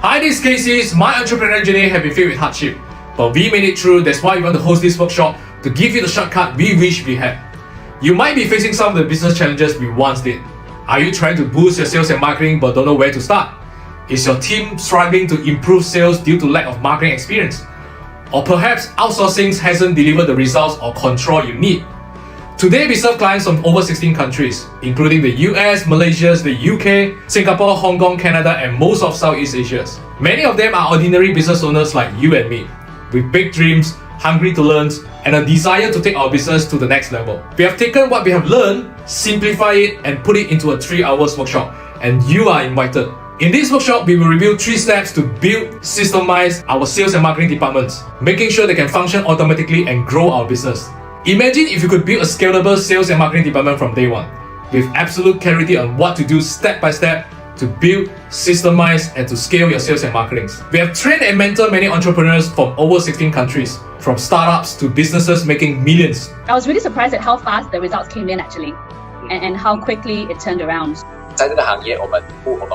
Hi, this is Casey. My entrepreneurial journey has been filled with hardship, but we made it through. That's why we want to host this workshop to give you the shortcut we wish we had. You might be facing some of the business challenges we once did. Are you trying to boost your sales and marketing but don't know where to start? Is your team struggling to improve sales due to lack of marketing experience? Or perhaps outsourcing hasn't delivered the results or control you need? Today we serve clients from over 16 countries, including the US, Malaysia, the UK, Singapore, Hong Kong, Canada, and most of Southeast Asia. Many of them are ordinary business owners like you and me, with big dreams, hungry to learn, and a desire to take our business to the next level. We have taken what we have learned, simplify it, and put it into a 3-hour workshop, and you are invited. In this workshop, we will review 3 steps to build, systemize our sales and marketing departments, making sure they can function automatically and grow our business. Imagine if you could build a scalable sales and marketing department from day one, with absolute clarity on what to do step by step to build, systemize, and to scale your sales and marketing. We have trained and mentored many entrepreneurs from over 16 countries, from startups to businesses making millions. I was really surprised at how fast the results came in actually, and how quickly it turned around. 在这个行业，我们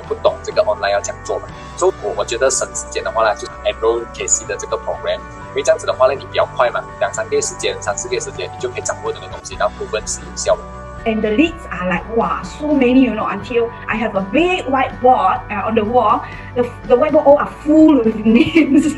不懂这个 online 要怎样做嘛，所以我觉得省时间的话呢，就是 Enroll KC 的这个 program， 因为这样子的话呢，你比较快嘛，2-3个月时间，3-4个月时间，你就可以掌握这个东西，然后部分是有效的。 And the leads are like, wow, so many, until I have a big whiteboard on the wall. The whiteboard all are full with names.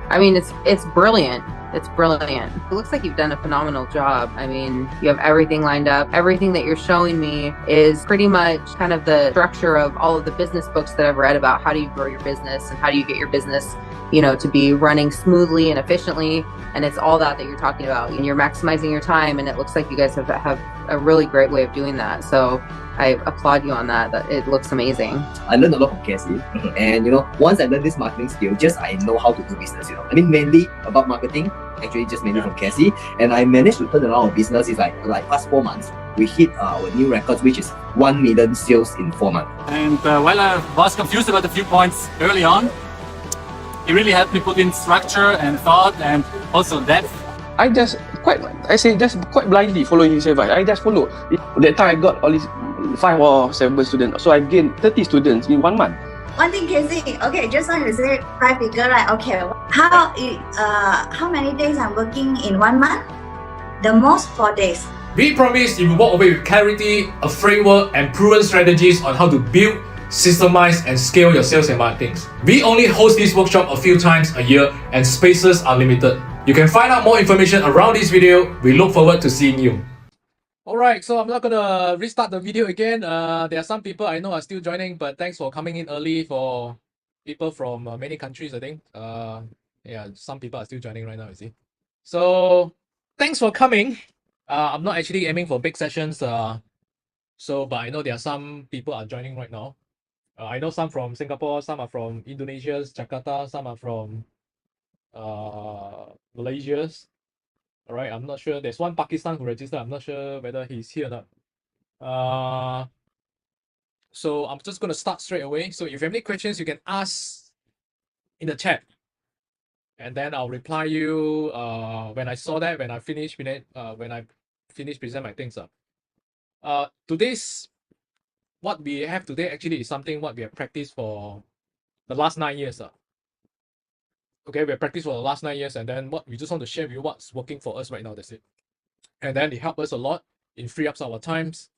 I mean, it's brilliant. It's brilliant. It looks like you've done a phenomenal job. I mean, you have everything lined up. Everything that you're showing me is pretty much kind of the structure of all of the business books that I've read about how do you grow your business and how do you get your business, to be running smoothly and efficiently. And it's all that you're talking about. And you're maximizing your time. And it looks like you guys have a really great way of doing that. So I applaud you on that. It looks amazing. I learned a lot from Cassie, and once I learned this marketing skill, I know how to do business. I mean, mainly about marketing, actually just mainly from Cassie, and I managed to turn around our business. It's like past 4 months, we hit our new records, which is 1 million sales in 4 months. And while I was confused about a few points early on, it really helped me put in structure and thought and also depth. I just quite blindly following his advice. I just follow. That time I got all these 5 or 7 students, so I gained 30 students in 1 month. One thing, Casey. Okay, just want to say 5 figure, right? Okay, how many days I'm working in 1 month? The most 4 days. We promise you will walk away with clarity, a framework, and proven strategies on how to build, systemize, and scale your sales and marketing. We only host this workshop a few times a year, and spaces are limited. You can find out more information around this video. We look forward to seeing you. Alright, so I'm not gonna restart the video again. There are some people I know are still joining, but thanks for coming in early for people from many countries, I think. Yeah, some people are still joining right now, you see. So, thanks for coming. I'm not actually aiming for big sessions, but I know there are some people are joining right now. I know some from Singapore, some are from Indonesia, Jakarta, some are from Malaysia. All right, I'm not sure. There's one Pakistan who registered. I'm not sure whether he's here or not. So I'm just going to start straight away. So if you have any questions, you can ask in the chat, and then I'll reply you when I saw that, when I finish present my things up. What we have today actually is something what we have practiced for the last 9 years. Okay, we have practiced for the last 9 years, and then what we just want to share with you what's working for us right now. That's it. And then it helped us a lot in free up our times.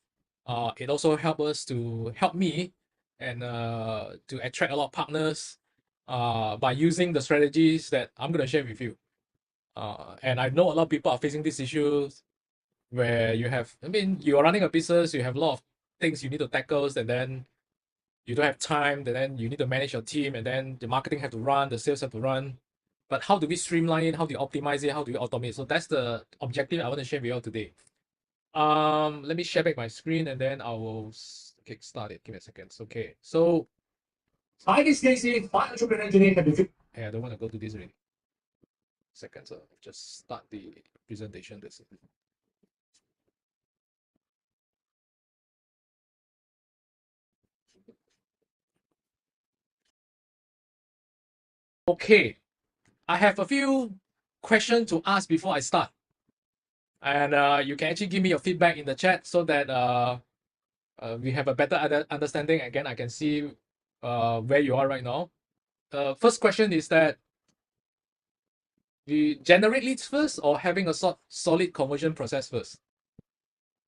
It also help me and to attract a lot of partners by using the strategies that I'm gonna share with you. And I know a lot of people are facing these issues where you are running a business, you have a lot of things you need to tackle, and then you don't have time, and then you need to manage your team, and then the marketing have to run, the sales have to run. But how do we streamline it? How do you optimize it? How do you automate? So that's the objective I want to share with you all today. Let me share back my screen, and then I will kickstart it. Give me a second. Okay. So, hi, this is Casey. My entrepreneurial journey have been. Hey, I don't want to go to this already. Second, so just start the presentation. That's it. Okay, I have a few questions to ask before I start. And you can actually give me your feedback in the chat so that we have a better understanding. Again, I can see where you are right now. first question is that we generate leads first or having a solid conversion process first?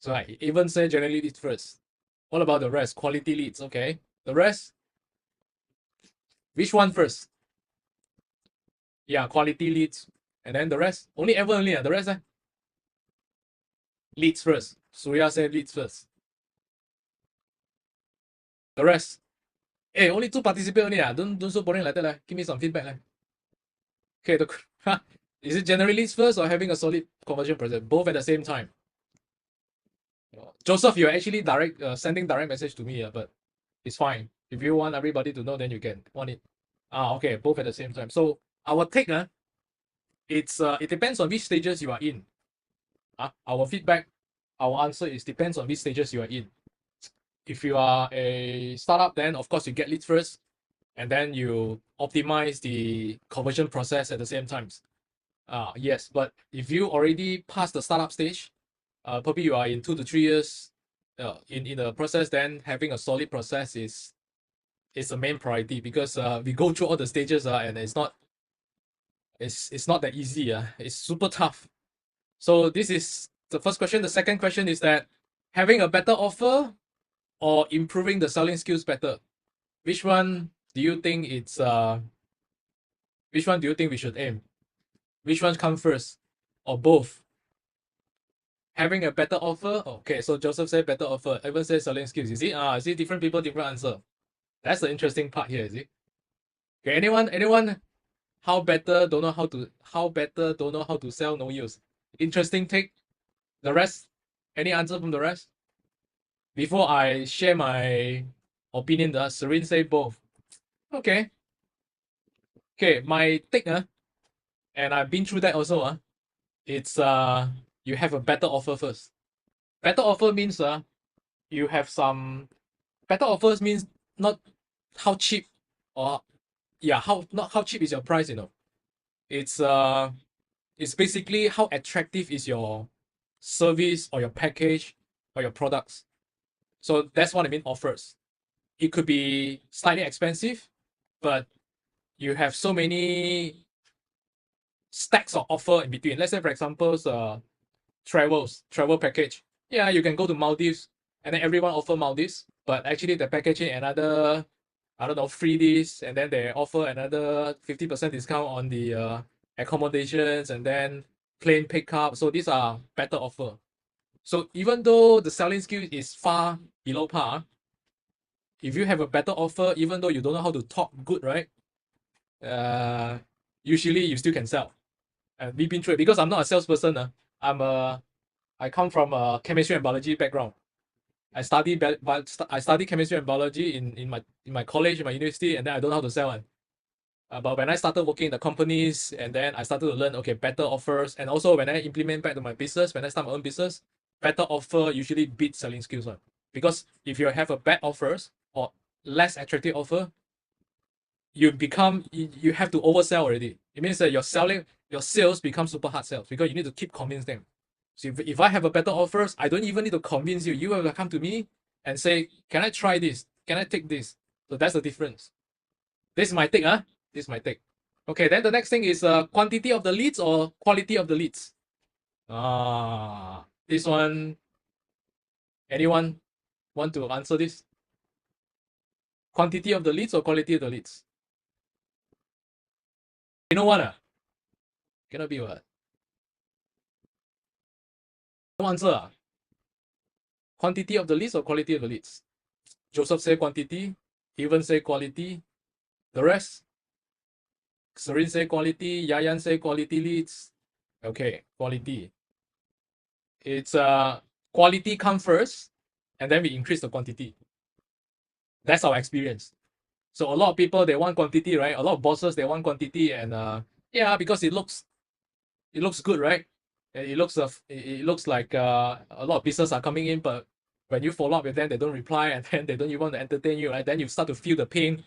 So I even say generate leads first. What about the rest? Quality leads, okay. The rest? Which one first? Yeah, quality leads. And then the rest? Only ever only, the rest? Leads first. Surya said leads first. The rest? Hey, only 2 participants only. Don't so boring like that. Give me some feedback. Okay, is it generally leads first or having a solid conversion process? Both at the same time. Joseph, you're actually sending direct message to me, but it's fine. If you want everybody to know, then you can want it. Okay, both at the same time. So our take, it depends on which stages you are in. Our feedback, our answer is depends on which stages you are in. If you are a startup, then of course you get leads first, and then you optimize the conversion process at the same time. Yes, but if you already passed the startup stage, probably you are in 2 to 3 years in the process, then having a solid process is the main priority, because we go through all the stages and it's not that easy. It's super tough. So this is the first question. The second question is that having a better offer or improving the selling skills better. Which one do you think which one do you think we should aim? Which one come first? Or both? Having a better offer. Okay, so Joseph said better offer. Evan says selling skills. You see different people, different answer. That's the interesting part here, is it? Okay, anyone how better don't know how to sell, no use. Interesting take. The rest? Any answer from the rest? Before I share my opinion, Serene say both. Okay. Okay, my take, and I've been through that also, it's you have a better offer first. Better offer means you have some better offers means not how cheap or not how cheap is your price, It's basically how attractive is your service or your package or your products. So that's what I mean offers. It could be slightly expensive, but you have so many stacks of offer in between. Let's say, for example, travel package. Yeah, you can go to Maldives, and then everyone offer Maldives, but actually the packaging another, I don't know, free this, and then they offer another 50% discount on the accommodations, and then plane pickup. So these are better offer. So even though the selling skill is far below par, if you have a better offer, even though you don't know how to talk good, right? Usually you still can sell. And we've been through it because I'm not a salesperson. I come from a chemistry and biology background. I study chemistry and biology in my college, in my university, and then I don't know how to sell one. But when I started working in the companies, and then I started to learn, okay, better offers, and also when I implement back to my business, when I start my own business, better offer usually beats selling skills one. Because if you have a bad offers or less attractive offer, you have to oversell already. It means that your sales become super hard sales because you need to keep convince them. So if I have a better offers, I don't even need to convince you. You have to come to me and say, can I try this? Can I take this? So that's the difference. This is my take, This is my take. Okay, then the next thing is quantity of the leads or quality of the leads. This one, anyone want to answer this? Quantity of the leads or quality of the leads? You know what? Cannot be what? No answer. Quantity of the leads or quality of the leads? Joseph say quantity. Even say quality. The rest? Serene say quality. Yayan say quality leads. Okay, quality. It's quality come first, and then we increase the quantity. That's our experience. So a lot of people, they want quantity, right? A lot of bosses, they want quantity, and because it looks good, right? It looks like a lot of business are coming in, but when you follow up with them, they don't reply, and then they don't even want to entertain you, right? Then you start to feel the pain.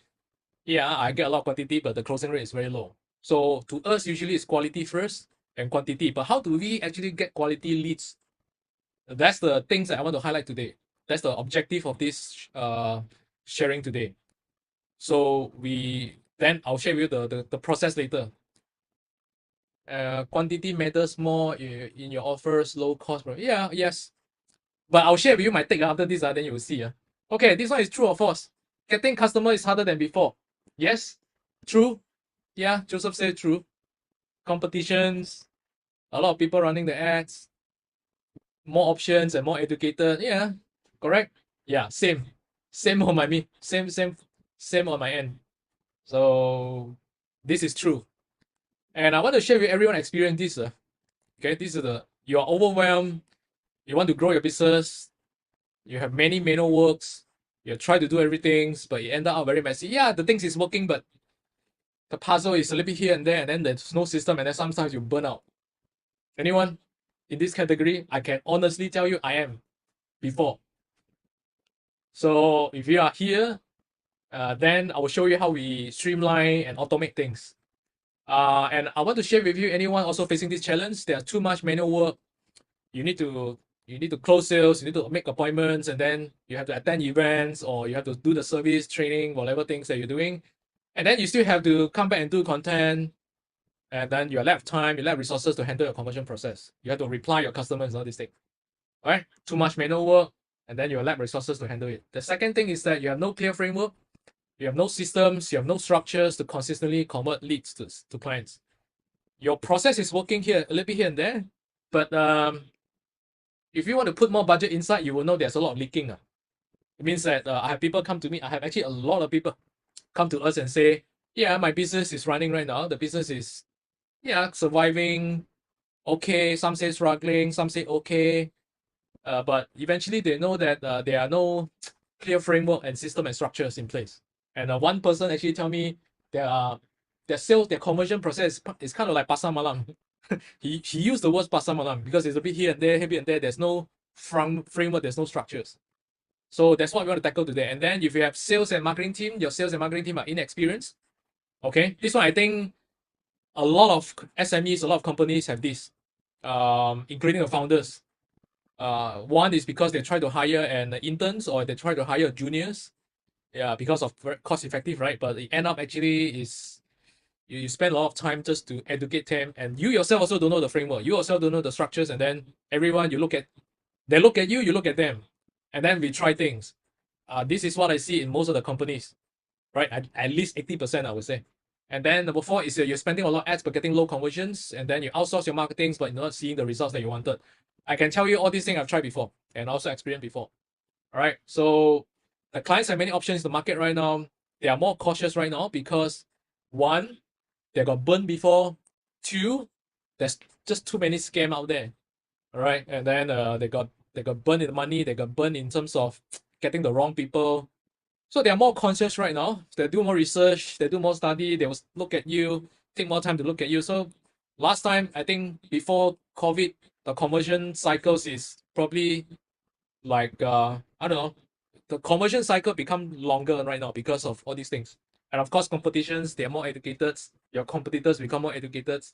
Yeah, I get a lot of quantity, but the closing rate is very low. So to us, usually it's quality first and quantity. But how do we actually get quality leads? That's the things that I want to highlight today. That's the objective of this sharing today. So we Then I'll share with you the process later. Quantity matters more in your offers, low cost. Yeah, yes. But I'll share with you my take after this, then you will see. Okay, this one is true or false? Getting customer is harder than before. Yes, true. Yeah, Joseph said true. Competitions, a lot of people running the ads, more options and more educated. Yeah, correct. Yeah, same. Same on my me. Same on my end. So this is true. And I want to share with everyone experience this. Okay, this is you are overwhelmed, you want to grow your business, you have many manual works, you try to do everything, but it ended up very messy. Yeah, the things is working, but the puzzle is a little bit here and there, and then there's no system, and then sometimes you burn out. Anyone in this category? I can honestly tell you I am before. So if you are here, then I will show you how we streamline and automate things. And I want to share with you anyone also facing this challenge. There's too much manual work. You need to close sales, you need to make appointments, and then you have to attend events, or you have to do the service training, whatever things that you're doing. And then you still have to come back and do content. And then you lack time, you lack resources to handle your conversion process. You have to reply your customers and all this thing. All right? Too much manual work, and then you lack resources to handle it. The second thing is that you have no clear framework, you have no systems, you have no structures to consistently convert leads to clients. Your process is working here, a little bit here and there, but if you want to put more budget inside, you will know there's a lot of leaking. It means that I have people come to me. I have actually a lot of people come to us and say, yeah, my business is running right now. The business is, yeah, surviving. Okay, some say struggling, some say okay. But eventually they know that there are no clear framework and system and structures in place. And one person actually tell me their sales, their conversion process is kind of like pasar malam. he used the words pasar malam because it's a bit here and there, here and there. There's no framework, there's no structures. So that's what we want to tackle today. And then if you have sales and marketing team, your sales and marketing team are inexperienced. Okay, this one I think a lot of SMEs, a lot of companies have this, including the founders. One is because they try to hire an interns, or they try to hire juniors. Yeah, because of cost effective, right? But it end up actually is you spend a lot of time just to educate them, and you yourself also don't know the framework. You yourself don't know the structures, and then everyone you look at, they look at you, you look at them, and then we try things. This is what I see in most of the companies, right? At least 80%, I would say. And then number 4 is you're spending a lot of ads but getting low conversions, and then you outsource your marketing but you're not seeing the results that you wanted. I can tell you all these things I've tried before and also experienced before. All right. So the clients have many options in the market right now. They are more cautious right now because 1, they got burned before. 2, there's just too many scams out there. All right. And then they got burned in money. They got burned in terms of getting the wrong people. So they are more conscious right now. They do more research, they do more study, they will look at you, take more time to look at you. So last time, I think before COVID, the conversion cycles is probably like, I don't know, the conversion cycle become longer right now because of all these things. And of course, competitions, they're more educated. Your competitors become more educated.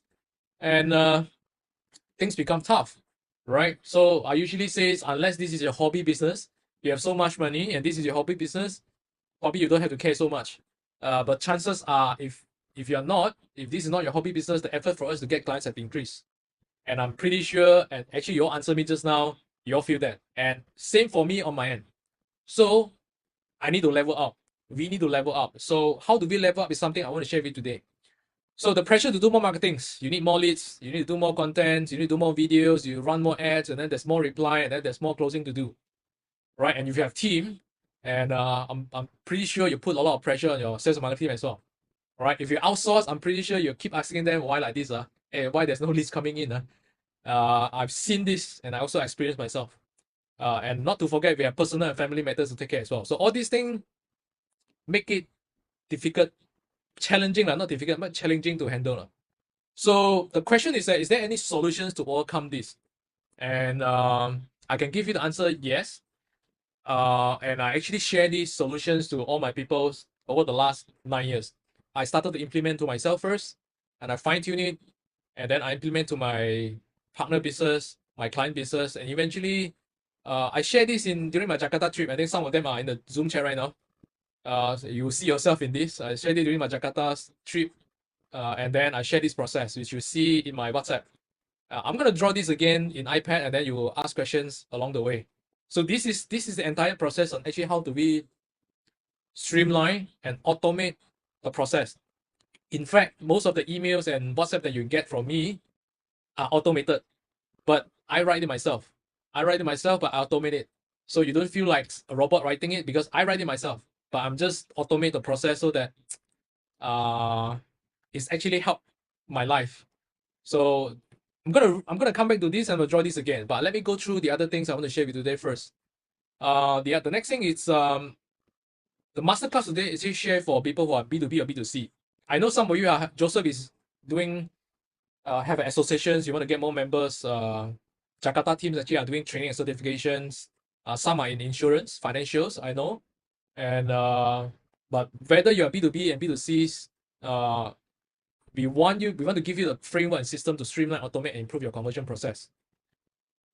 And things become tough, right? So I usually say, unless this is your hobby business, you have so much money and this is your hobby business, probably you don't have to care so much. But chances are, if this is not your hobby business, the effort for us to get clients have increased. And I'm pretty sure, and actually you all answered me just now, you all feel that. And same for me on my end. So I need to level up. We need to level up. So how do we level up is something I want to share with you today. So the pressure to do more marketings, you need more leads, you need to do more content, you need to do more videos, you run more ads, and then there's more reply, and then there's more closing to do. Right? And if you have team, and I'm pretty sure you put a lot of pressure on your sales and marketing team as well. All right. If you outsource, I'm pretty sure you keep asking them why like this. Hey, why there's no leads coming in. I've seen this and I also experienced myself. And not to forget, we have personal and family matters to take care as well. So all these things make it difficult, challenging, not difficult, but challenging to handle. So the question is there any solutions to overcome this? And I can give you the answer, yes. And I actually share these solutions to all my people over the last 9 years. I started to implement to myself first, and I fine-tune it, and then I implement to my partner business, my client business, and eventually I share this during my Jakarta trip. I think some of them are in the Zoom chat right now. So you will see yourself in this. I shared it during my Jakarta trip, and then I share this process, which you see in my WhatsApp. I'm gonna draw this again in iPad, and then you will ask questions along the way. So this is the entire process on actually how do we streamline and automate the process. In fact, most of the emails and WhatsApp that you get from me are automated, but I write it myself. I write it myself, but I automate it. So you don't feel like a robot writing it because I write it myself, but I'm just automate the process so that it's actually helped my life. So I'm gonna come back to this and I'll draw this again. But let me go through the other things I want to share with you today first. The next thing is the masterclass today is actually share for people who are B2B or B2C. I know some of you are Joseph is doing have associations, you want to get more members. Jakarta teams actually are doing training and certifications. Some are in insurance, financials, I know. And but whether you're B2B and B2Cs, we want to give you the framework and system to streamline, automate, and improve your conversion process.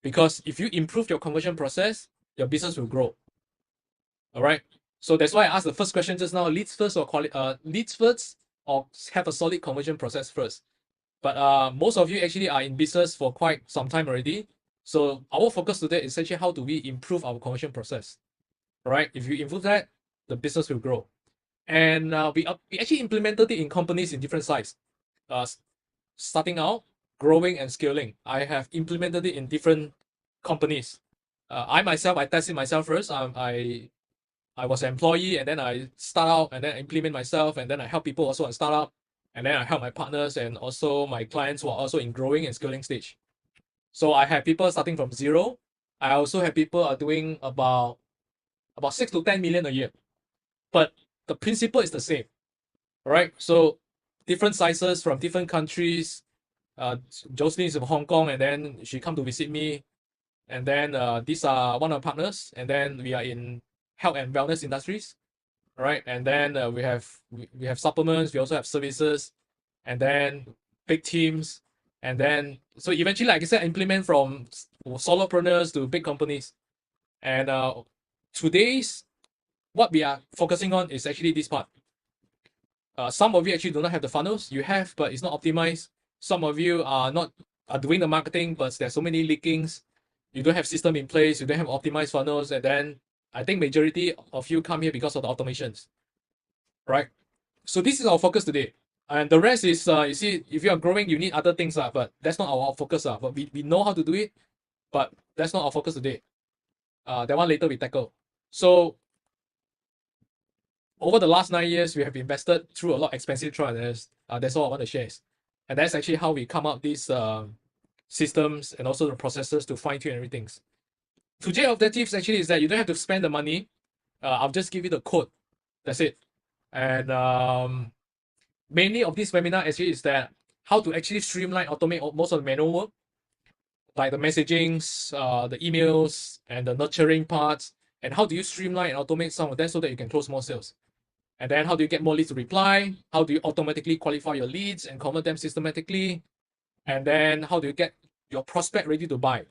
Because if you improve your conversion process, your business will grow. All right. So that's why I asked the first question just now: leads first or leads first, or have a solid conversion process first. But most of you actually are in business for quite some time already. So our focus today is actually how do we improve our conversion process. All right. If you improve that, the business will grow. And we actually implemented it in companies in different sizes. Starting out, growing and scaling. I have implemented it in different companies. I tested myself first. I was an employee, and then I start out and then implement myself, and then I help people also on startup, and then I help my partners and also my clients who are also in growing and scaling stage. So I have people starting from zero. I also have people are doing about 6 to 10 million a year. But the principle is the same. All right. So different sizes from different countries. Jocelyn is from Hong Kong, and then she come to visit me. And then these are one of our partners, and then we are in health and wellness industries, right? And then we have supplements, we also have services, and then big teams, and then so eventually, like I said, implement from solopreneurs to big companies. And today's what we are focusing on is actually this part. Some of you actually do not have the funnels. You have, but it's not optimized. Some of you are doing the marketing, but there's so many leakings. You don't have system in place. You don't have optimized funnels, and then I think majority of you come here because of the automations, right? So this is our focus today, and the rest is you see, if you are growing, you need other things, but that's not our focus. But we know how to do it, but that's not our focus today. That one later we tackle. So over the last 9 years, we have invested through a lot of expensive trials. That's all I want to share. And that's actually how we come up these systems and also the processes to fine tune everything. Today's objectives actually is that you don't have to spend the money. I'll just give you the code. That's it. And mainly of this webinar actually is that how to actually streamline, automate most of the manual work, like the messagings, the emails, and the nurturing parts, and how do you streamline and automate some of that so that you can close more sales. And then how do you get more leads to reply? How do you automatically qualify your leads and convert them systematically? And then how do you get your prospect ready to buy?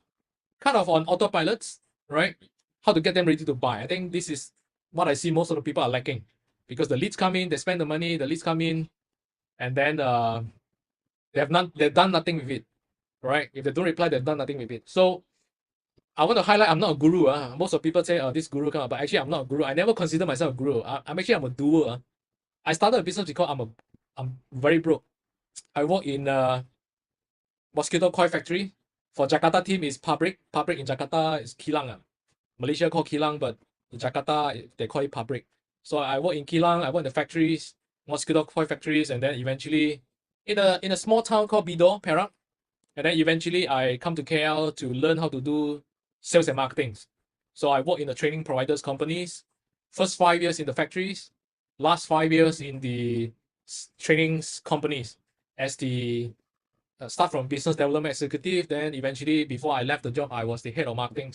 Kind of on autopilots, right? How to get them ready to buy. I think this is what I see most of the people are lacking, because the leads come in, they spend the money, the leads come in, and then they've done nothing with it, right? If they don't reply, they've done nothing with it. So I want to highlight, I'm not a guru. Most of people say, this guru come up, but actually I'm not a guru. I never consider myself a guru. I'm a doer. I started a business because I'm very broke. I work in a mosquito coil factory. For Jakarta team is pabrik. Pabrik in Jakarta is kilang. Malaysia call kilang, but in Jakarta they call it pabrik. So I work in kilang. I work in the factories, mosquito coil factories, and then eventually in a small town called Bidor, Perak. And then eventually I come to KL to learn how to do sales and marketing. So I work in the training providers companies. First 5 years in the factories, last 5 years in the trainings companies as the start from business development executive. Then eventually, before I left the job, I was the head of marketing,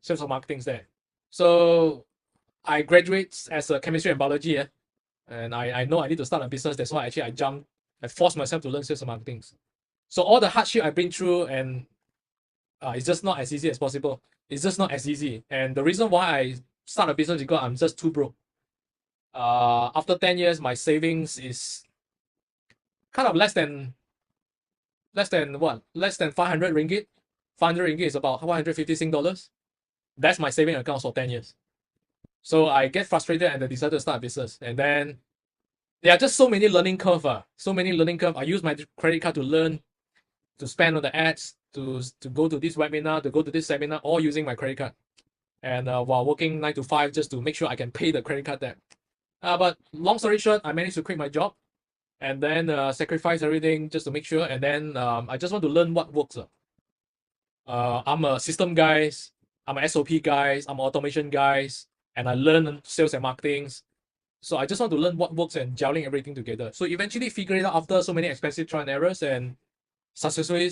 sales of marketing there. So I graduate as a chemistry and biology, and I know I need to start a business. That's why actually I forced myself to learn sales and marketing. So all the hardship I've been through, and it's just not as easy as possible. It's just not as easy. And the reason why I start a business is because I'm just too broke. After 10 years, my savings is kind of less than what? Less than 500 ringgit. 500 ringgit is about 150 Sing dollars. That's my saving account for 10 years. So I get frustrated and I decided to start a business. And then there are just so many learning curve. So many learning curve. I use my credit card to learn, to spend on the ads, to go to this webinar, to go to this seminar, all using my credit card. And while working 9 to 5 just to make sure I can pay the credit card debt. But long story short, I managed to quit my job and then sacrifice everything just to make sure. And then I just want to learn what works. I'm a system guys, I'm a SOP guys, I'm automation guys, and I learn sales and marketing. So I just want to learn what works and gelling everything together. So eventually figure it out after so many expensive trial and errors and successfully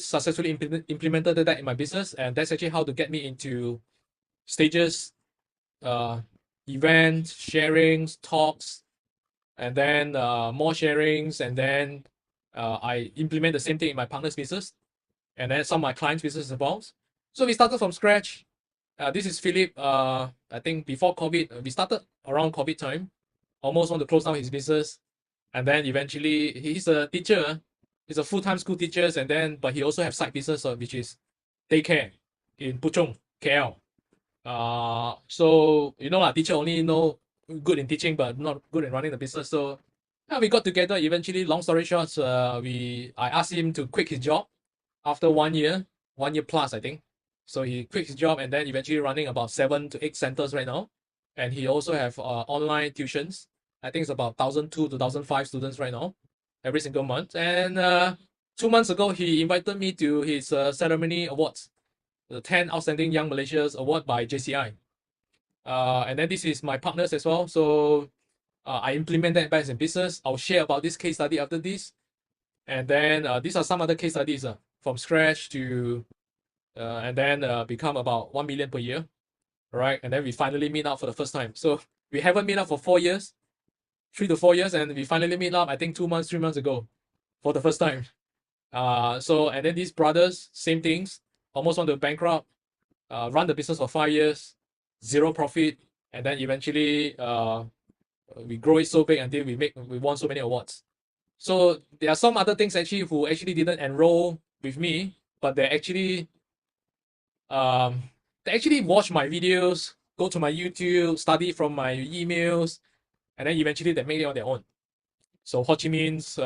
implemented that in my business. And that's actually how to get me into stages, events, sharings, talks, and then more sharings. And then I implement the same thing in my partner's business and then some of my clients' business as well. So we started from scratch. This is Philip. I think before COVID, we started around COVID time. Almost want to close down his business, and then eventually he's a teacher. He's a full-time school teacher, and then but he also have side business which is daycare in Puchong, KL. So you know teacher only know good in teaching but not good in running the business. So we got together. Eventually, long story short, I asked him to quit his job after 1 year plus, I think. So he quit his job and then eventually running about 7 to 8 centers right now. And he also have online tuitions. I think it's about 1,002 to 1,005 students right now, every single month. And 2 months ago, he invited me to his ceremony awards, the 10 Outstanding Young Malaysians Award by JCI. And then this is my partners as well. So I implement that back in business. I'll share about this case study after this. And then these are some other case studies from scratch to, and then become about 1 million per year. Right. And then we finally meet up for the first time. So we haven't met up for 4 years, 3 to 4 years. And we finally meet up, I think 2 months, 3 months ago for the first time. And then these brothers, same things, almost want to bankrupt, run the business for 5 years, zero profit. And then eventually we grow it so big until we won so many awards. So there are some other things actually who actually didn't enroll with me, but they actually watch my videos, go to my YouTube, study from my emails, and then eventually they make it on their own. So Ho Chi Minh's,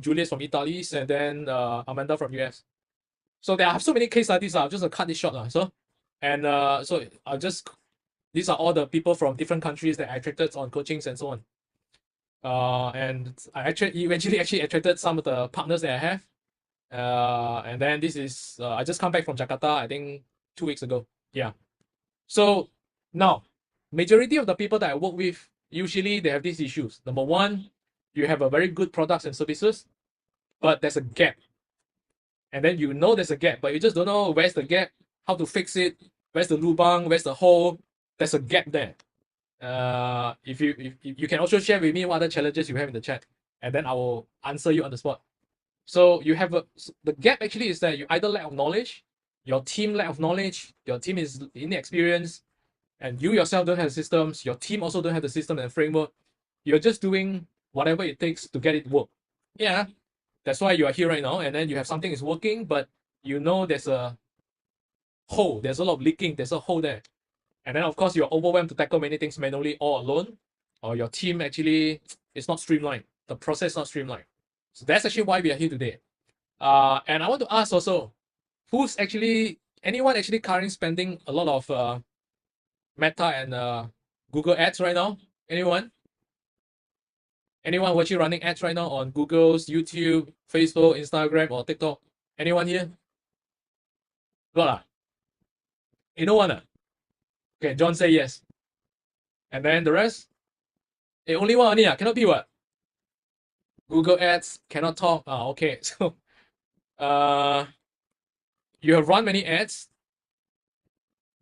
Julius from Italy, and then Amanda from US. So there are so many case studies. I'll just cut this short. These are all the people from different countries that I attracted on coachings and so on. And I eventually attracted some of the partners that I have. And then this is, I just come back from Jakarta, I think 2 weeks ago. Yeah. So now, majority of the people that I work with, usually they have these issues. Number one, you have a very good products and services, but there's a gap. And then you know there's a gap, but you just don't know where's the gap, how to fix it, where's the lubang, where's the hole. There's a gap there. If you can also share with me what other challenges you have in the chat, and then I will answer you on the spot. So you have the gap actually is that you either lack of knowledge, your team lack of knowledge, your team is inexperienced, and you yourself don't have systems, your team also don't have the system and framework. You're just doing whatever it takes to get it work. Yeah, that's why you are here right now, and then you have something is working, but you know there's a hole, there's a lot of leaking, there's a hole there. And then of course you're overwhelmed to tackle many things manually all alone, or your team actually is not streamlined, the process is not streamlined. So that's actually why we are here today. And I want to ask also, anyone actually currently spending a lot of Meta and Google ads right now? Anyone? Anyone who actually running ads right now on Google's, YouTube, Facebook, Instagram, or TikTok? Anyone here? Not no one? Okay, John say yes. And then the rest? Only one only, cannot be what? Google ads, cannot talk. Okay. So you have run many ads.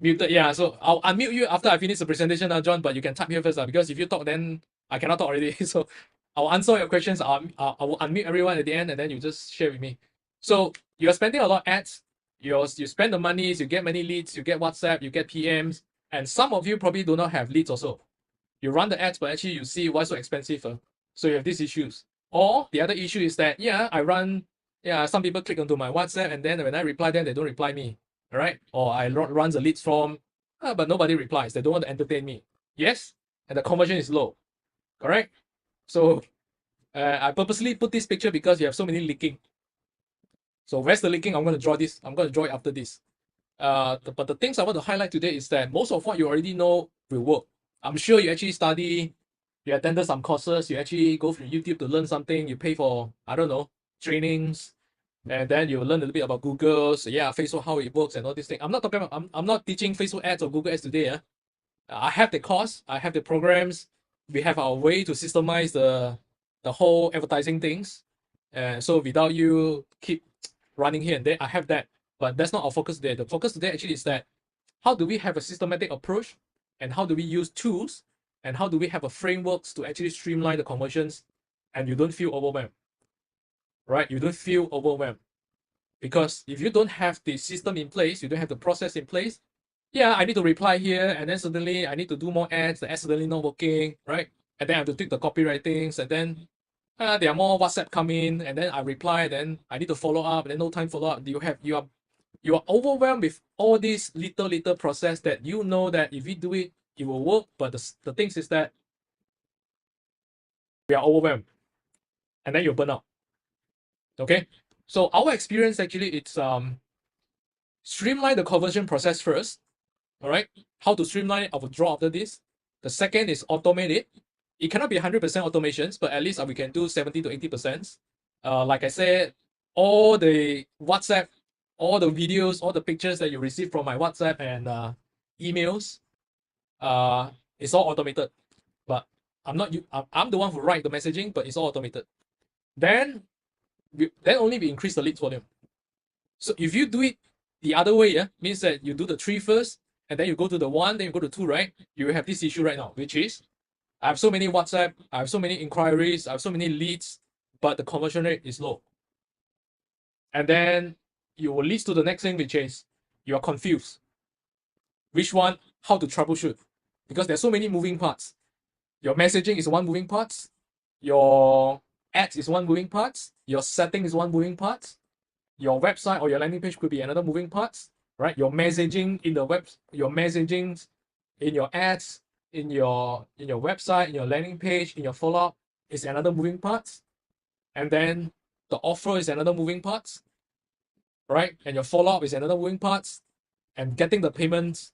Muted, yeah. So I'll unmute you after I finish the presentation now, John, but you can type here first, because if you talk, then I cannot talk already. So I'll answer your questions. I will unmute everyone at the end, and then you just share with me. So you're spending a lot of ads. You spend the monies, you get many leads, you get WhatsApp, you get PMs, and some of you probably do not have leads also. You run the ads, but actually you see why so expensive. So you have these issues. Or the other issue is that, some people click onto my WhatsApp and then when I reply them, they don't reply me. All right? Or I run the leads form, but nobody replies. They don't want to entertain me. Yes? And the conversion is low. Correct? So I purposely put this picture because you have so many leaking. So where's the leaking? I'm going to draw this. I'm going to draw it after this. But the things I want to highlight today is that most of what you already know will work. I'm sure you actually study, you attended some courses, you actually go through YouTube to learn something, you pay for, I don't know, trainings, and then you learn a little bit about Google, so yeah, Facebook, how it works and all these things. I'm not talking about, I'm not teaching Facebook ads or Google ads today. I have the course, I have the programs, we have our way to systemize the whole advertising things. And so without you keep running here and there, I have that. But that's not our focus today. The focus today actually is that how do we have a systematic approach and how do we use tools and how do we have a frameworks to actually streamline the conversions and you don't feel overwhelmed, right? You don't feel overwhelmed because if you don't have the system in place, you don't have the process in place. Yeah, I need to reply here and then suddenly I need to do more ads. The ads suddenly not working, right? And then I have to tweak the copywritings and then there are more WhatsApp come in and then I reply, then I need to follow up, and then no time follow up. You are overwhelmed with all these little process that you know that if we do it, it will work. But the things is that we are overwhelmed and then you burn out. Okay. So our experience actually it's streamline the conversion process first. All right. How to streamline it, I will draw after this. The second is automate it. It cannot be 100% automations, but at least we can do 70 to 80%. Like I said, all the WhatsApp, all the videos, all the pictures that you receive from my WhatsApp and emails, it's all automated. But I'm the one who write the messaging, but it's all automated. Then only we increase the leads volume. So if you do it the other way, means that you do the 3 first, and then you go to the 1, then you go to 2, right? You have this issue right now, which is I have so many WhatsApp, I have so many inquiries, I have so many leads, but the conversion rate is low. And then you will lead to the next thing, which is you are confused. Which one, how to troubleshoot? Because there's so many moving parts. Your messaging is one moving part, your ads is one moving part, your setting is one moving part, your website or your landing page could be another moving part, right? Your messaging in the web, your messaging in your ads, in your website, in your landing page, in your follow-up is another moving part. And then the offer is another moving part, right? And your follow-up is another moving part. And getting the payments,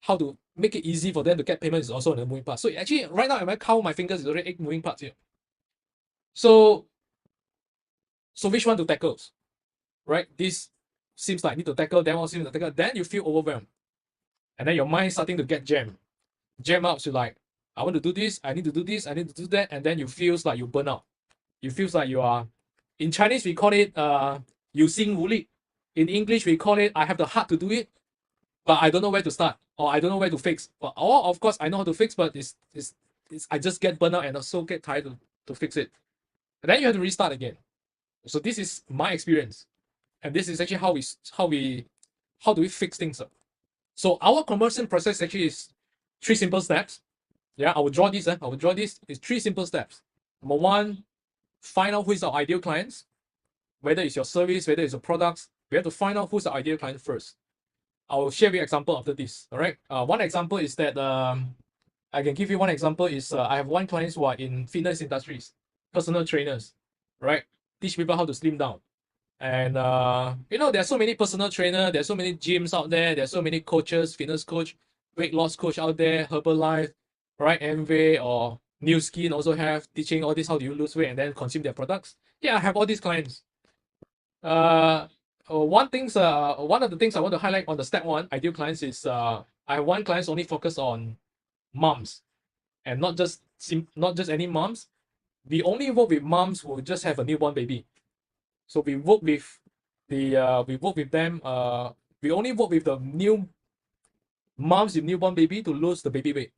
how to make it easy for them to get payments is also another moving part. So actually, right now, if I count my fingers, it's already 8 moving parts here. So which one to tackle? Right? This seems like I need to tackle, that one seems to tackle. Then you feel overwhelmed. And then your mind starting to get jammed. Jam out, so like, I want to do this, I need to do this, I need to do that, and then you feels like you burn out. You feels like you are, in Chinese we call it 有心无力. In English we call it I have the heart to do it, but I don't know where to start, or I don't know where to fix. But of course I know how to fix, but it's I just get burnt out and also get tired to fix it. And then you have to restart again. So this is my experience, and this is actually how do we fix things up. So our conversion process actually is 3 simple steps. Yeah, I will draw this. I will draw this. It's 3 simple steps. Number 1, find out who is our ideal clients. Whether it's your service, whether it's your products, we have to find out who's our ideal client first. I will share with you an example after this. All right. One example is that I can give you one example is I have one client who are in fitness industries, personal trainers, right? Teach people how to slim down. And there's so many personal trainers, there's so many gyms out there, there's so many coaches, fitness coach, weight loss coach out there, Herbalife, right? Amway or New Skin also have teaching all this, how do you lose weight and then consume their products. Yeah, I have all these clients. One of the things I want to highlight on the step 1 ideal clients is I have one client only focus on moms, and not just any moms. We only work with moms who just have a newborn baby. So we work with we only work with the new moms with newborn baby to lose the baby weight.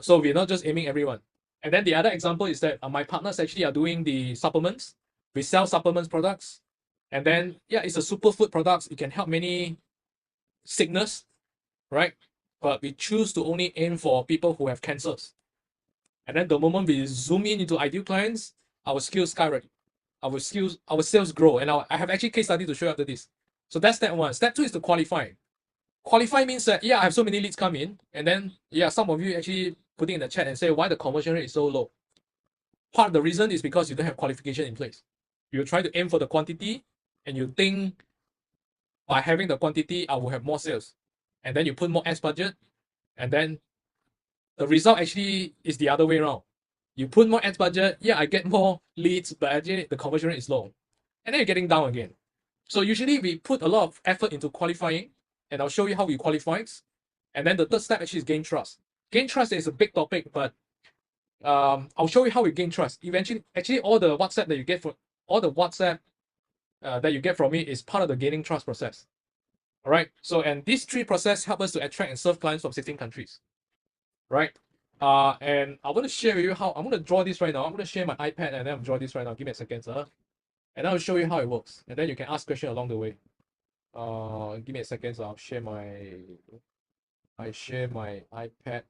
So we're not just aiming everyone. And then the other example is that my partners actually are doing the supplements. We sell supplements products. And then, yeah, it's a superfood products. It can help many sickness, right? but we choose to only aim for people who have cancers. And then the moment we zoom in into ideal clients, our skills skyrocket. Our sales grow. And I have actually case study to show you after this. So that's step one. Step two is to qualify. Qualify means that, yeah, I have so many leads come in. And then, yeah, some of you actually putting in the chat and say why the conversion rate is so low. Part of the reason is because you don't have qualification in place. You try to aim for the quantity and you think by having the quantity, I will have more sales. And then you put more ads budget, and then the result actually is the other way around. You put more ads budget, yeah, I get more leads, but actually the conversion rate is low. And then you're getting down again. So usually we put a lot of effort into qualifying, and I'll show you how we qualify. And then the third step actually is gain trust. Gain trust is a big topic, but I'll show you how we gain trust. Eventually, actually, all the WhatsApp that you get from me is part of the gaining trust process. All right. So, and these three processes help us to attract and serve clients from 16 countries. Right. And I want to share with you how I'm going to draw this right now. I'm going to share my iPad and then I'm draw this right now. Give me a second, sir. And I'll show you how it works. And then you can ask questions along the way. Give me a second. So I'll share my iPad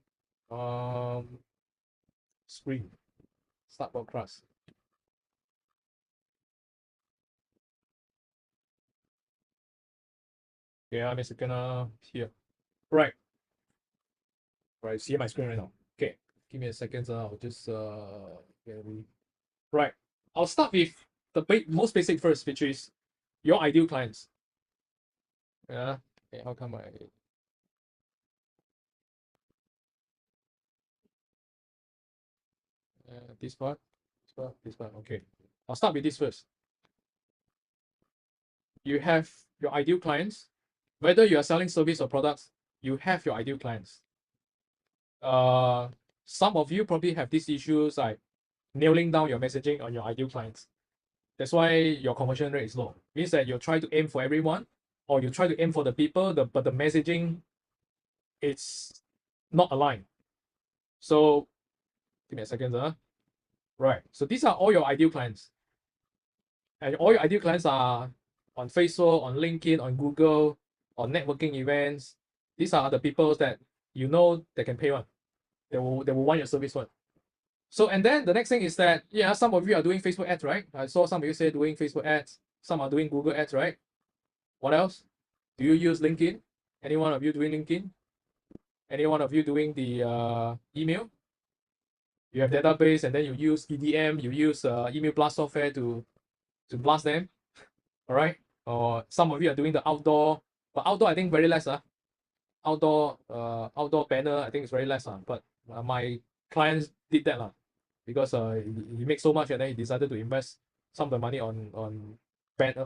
screen. Start broadcast. Yeah, I'm a second here. Right. Right, see my screen right now. Okay, give me a second. I'll just right. I'll start with the most basic first, which is your ideal clients. Yeah. Okay, how come this part? Okay. I'll start with this first. You have your ideal clients. Whether you are selling service or products, you have your ideal clients. Some of you probably have these issues like nailing down your messaging on your ideal clients. That's why your conversion rate is low. Means that you try to aim for everyone, or you try to aim for the people, but the messaging it's not aligned. So give me a second, Right. So these are all your ideal clients. And all your ideal clients are on Facebook, on LinkedIn, on Google, on networking events. These are the people that you know they can pay one. They will want your service one. So, and then the next thing is that, yeah, some of you are doing Facebook ads, right? I saw some of you say doing Facebook ads. Some are doing Google ads, right? What else? Do you use LinkedIn? Any one of you doing LinkedIn? Any one of you doing the email? You have database and then you use EDM, you use email blast software to blast them, all right? Or some of you are doing the outdoor, but outdoor I think very less. Outdoor banner I think it's very less. But my clients did that because he makes so much and then he decided to invest some of the money on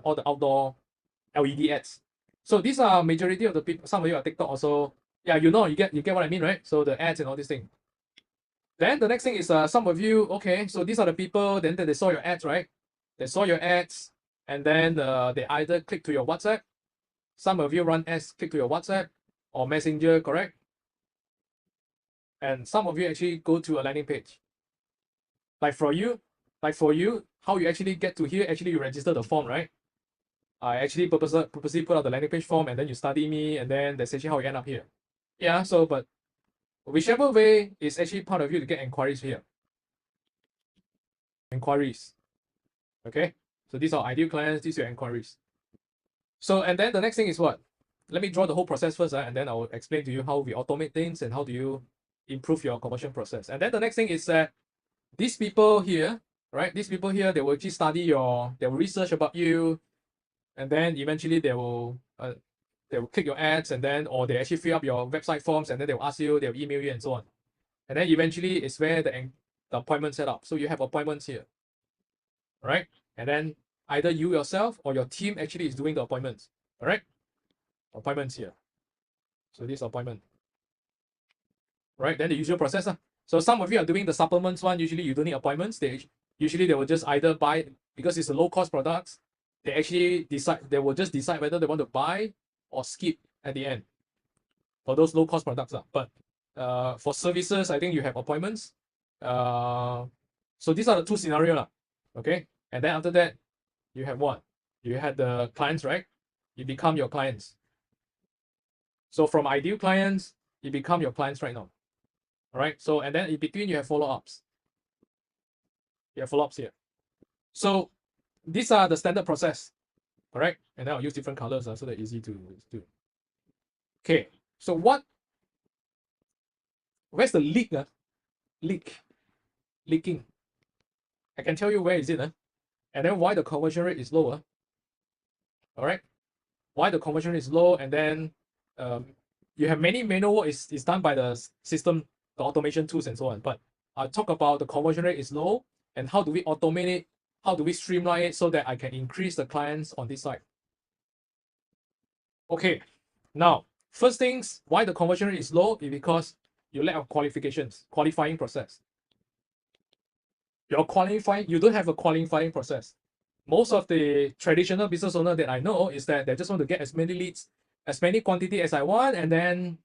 all the outdoor LED ads. So these are majority of the people. Some of you are TikTok also. Yeah, you get what I mean, right? So the ads and all these things. Then the next thing is some of you, okay, so these are the people, then they saw your ads, right? They saw your ads, and then they either click to your WhatsApp. Some of you run ads, click to your WhatsApp or Messenger, correct? And some of you actually go to a landing page. Like for you, how you actually get to here, actually you register the form, right? I actually purposely put out the landing page form and then you study me and then that's actually how you end up here. Yeah, so but whichever way is actually part of you to get inquiries here. Inquiries. Okay, so these are ideal clients, these are your inquiries. So, and then the next thing is what? Let me draw the whole process first, and then I will explain to you how we automate things and how do you improve your conversion process. And then the next thing is that these people here, right? These people here, they will actually study they will research about you, and then eventually they will click your ads, and then or they actually fill up your website forms, and then they will ask you, they'll email you, and so on. And then eventually it's where the appointment set up. So you have appointments here, right? And then either you yourself or your team actually is doing the appointments. All right, appointments here. So this appointment, right? Then the usual process. So some of you are doing the supplements one. Usually you don't need appointments. They will just either buy, because it's a low cost products. They will just decide whether they want to buy or skip at the end for those low cost products. But for services, I think you have appointments. So these are the two scenarios. Okay. And then after that, you have what? You had the clients, right? You become your clients. So from ideal clients, it become your clients right now. All right. So, and then in between, you have follow-ups. You have follow-ups here. So these are the standard process. All right. And then I'll use different colors so they're easy to do. Okay. So where's the leak? Leaking. I can tell you where is it. And then why the conversion rate is lower. All right. Why the conversion rate is low, and then you have many manual work is done by the system, the automation tools and so on. But I'll talk about the conversion rate is low and how do we automate it, how do we streamline it so that I can increase the clients on this side. Okay, now first things why the conversion rate is low is because you lack of qualifying process. You don't have a qualifying process. Most of the traditional business owner that I know is that they just want to get as many leads, as many quantity as I want, and then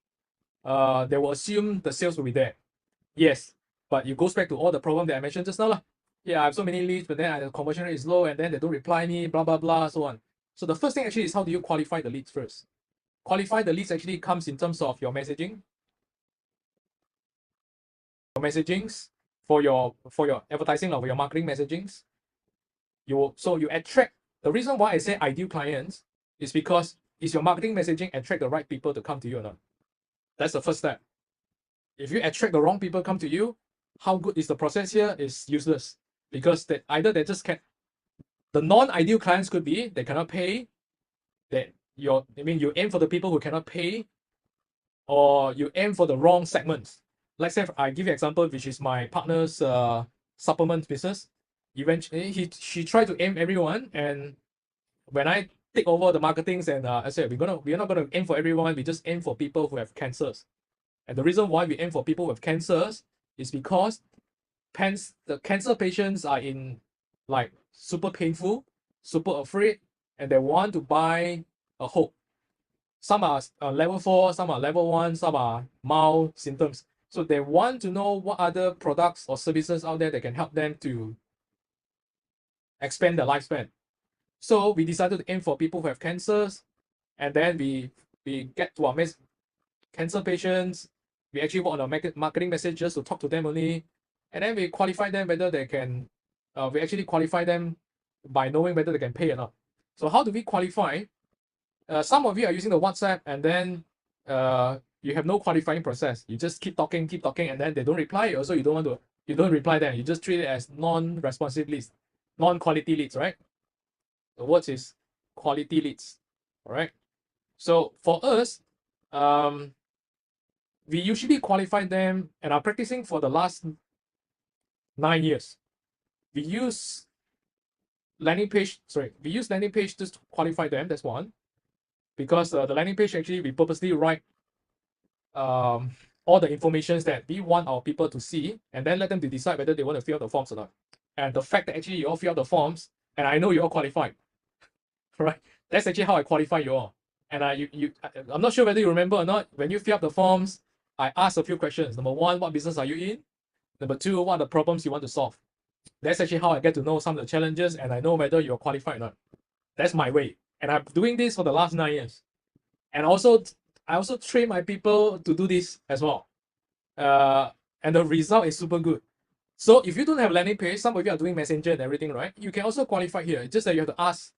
they will assume the sales will be there. Yes, but it goes back to all the problem that I mentioned just now. Yeah, I have so many leads, but then the conversion rate is low, and then they don't reply me, blah, blah, blah, so on. So the first thing actually is how do you qualify the leads first? Qualify the leads actually comes in terms of your messaging. Your messagings for your advertising or your marketing messagings. You attract. The reason why I say ideal clients is because is your marketing messaging attract the right people to come to you or not? That's the first step. If you attract the wrong people come to you, how good is the process here is useless because either they just can't. The non-ideal clients could be they cannot pay. You aim for the people who cannot pay, or you aim for the wrong segments. Let's say I give you an example, which is my partner's supplement business. Eventually, she tried to aim everyone, and when I take over the marketings and I said we're not gonna aim for everyone. We just aim for people who have cancers. And the reason why we aim for people with cancers is because the cancer patients are in like super painful, super afraid, and they want to buy a hope. Some are level 4, some are level 1, some are mild symptoms. So they want to know what other products or services out there that can help them to expand their lifespan. So we decided to aim for people who have cancers, and then we get to our cancer patients. We actually work on our marketing messages to talk to them only, and then we qualify them whether they can. We actually qualify them by knowing whether they can pay or not. So how do we qualify? Some of you are using the WhatsApp, and then you have no qualifying process. You just keep talking, and then they don't reply. Also, you don't reply them. You just treat it as non-responsive leads, non-quality leads, right? The words is quality leads. All right. So for us, we usually qualify them and are practicing for the last 9 years. We use landing page just to qualify them. That's one. Because the landing page actually we purposely write all the informations that we want our people to see, and then let them to decide whether they want to fill out the forms or not. And the fact that actually you all fill out the forms, and I know you all qualified, right? That's actually how I qualify you all. And I'm not sure whether you remember or not. When you fill out the forms, I ask a few questions. Number one, what business are you in? Number two, what are the problems you want to solve? That's actually how I get to know some of the challenges, and I know whether you're qualified or not. That's my way. And I'm doing this for the last 9 years. And I also train my people to do this as well. And the result is super good. So if you don't have landing page, some of you are doing messenger and everything, right? You can also qualify here. It's just that you have to ask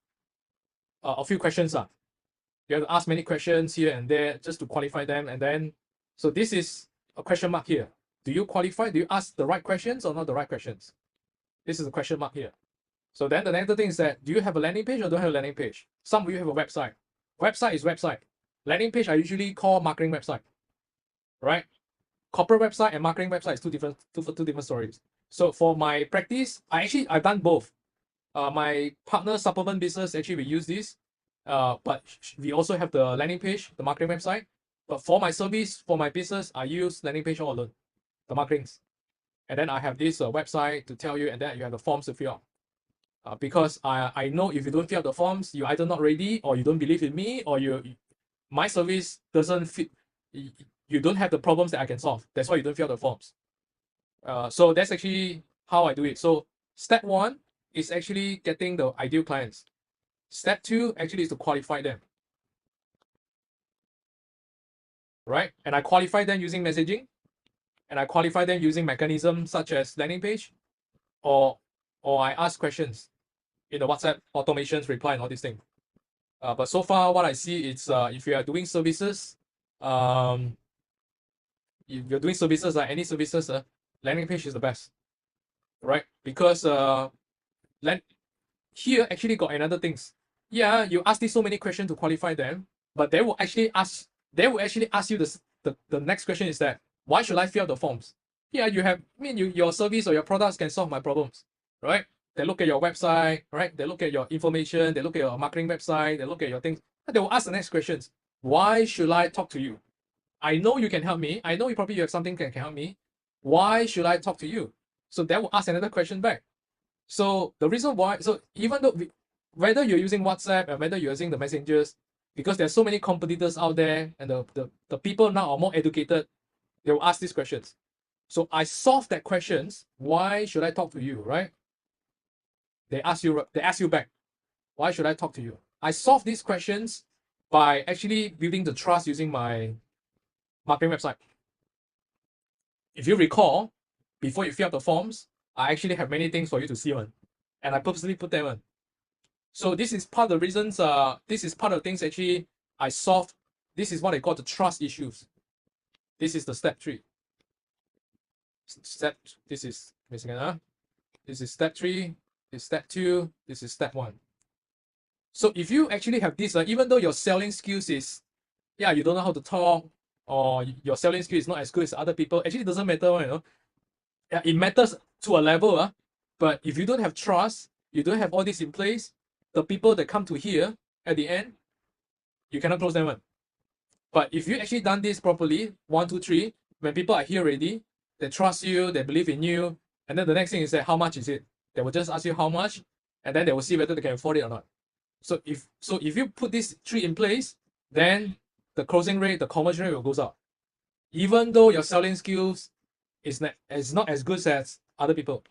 a few questions. You have to ask many questions here and there just to qualify them. And then, so this is a question mark here. Do you qualify? Do you ask the right questions or not the right questions? This is a question mark here. So then the next thing is that, do you have a landing page or don't have a landing page? Some of you have a website. Website is website. Landing page I usually call marketing website, right? Corporate website and marketing website is two different stories. So for my practice, I've done both. My partner supplement business, actually we use this, but we also have the landing page, the marketing website. But for my service, for my business, I use landing page all alone, the marketings. And then I have this website to tell you, and then you have the forms to fill out. Because I know if you don't fill out the forms, you're either not ready, or you don't believe in me, or my service doesn't fit. You don't have the problems that I can solve. That's why you don't fill out the forms. So that's actually how I do it. So step 1 is actually getting the ideal clients. Step 2 actually is to qualify them. right? And I qualify them using messaging, and I qualify them using mechanisms such as landing page, or I ask questions in the WhatsApp automations, reply, and all these things. But so far, what I see is if you are doing services, if you're doing services, any services, landing page is the best, right? Because here actually got another things. Yeah, you ask these so many questions to qualify them, but they will actually ask you the next question is that why should I fill out the forms? Yeah, your service or your products can solve my problems, right? They look at your website, right? They look at your information, they look at your marketing website, they look at your things. They will ask the next questions. Why should I talk to you? I know you can help me. I know you have something that can help me. Why should I talk to you? So they will ask another question back. So the reason why, so even though whether you're using WhatsApp and whether you're using the messengers, because there's so many competitors out there and the people now are more educated, they will ask these questions. So I solve that questions. Why should I talk to you, right? They ask you back. Why should I talk to you? I solve these questions by actually building the trust using my marketing website. If you recall, before you fill out the forms, I actually have many things for you to see on, and I purposely put them on. So this is part of the reasons. This is part of the things actually I solved. This is what I call the trust issues. This is the step 3. This is This is step 3. This is step 2. This is step 1. So if you actually have this, even though your selling skills is, you don't know how to talk, or your selling skill is not as good as other people, actually it doesn't matter, it matters to a level, but if you don't have trust, you don't have all this in place, the people that come to here at the end, you cannot close them on. But if you actually done this properly, 1, 2, 3, when people are here already, they trust you, they believe in you, and then the next thing is that how much is it? They will just ask you how much, and then they will see whether they can afford it or not. So if you put these 3 in place, then the closing rate, the conversion rate will go up. Even though your selling skills is not as good as other people.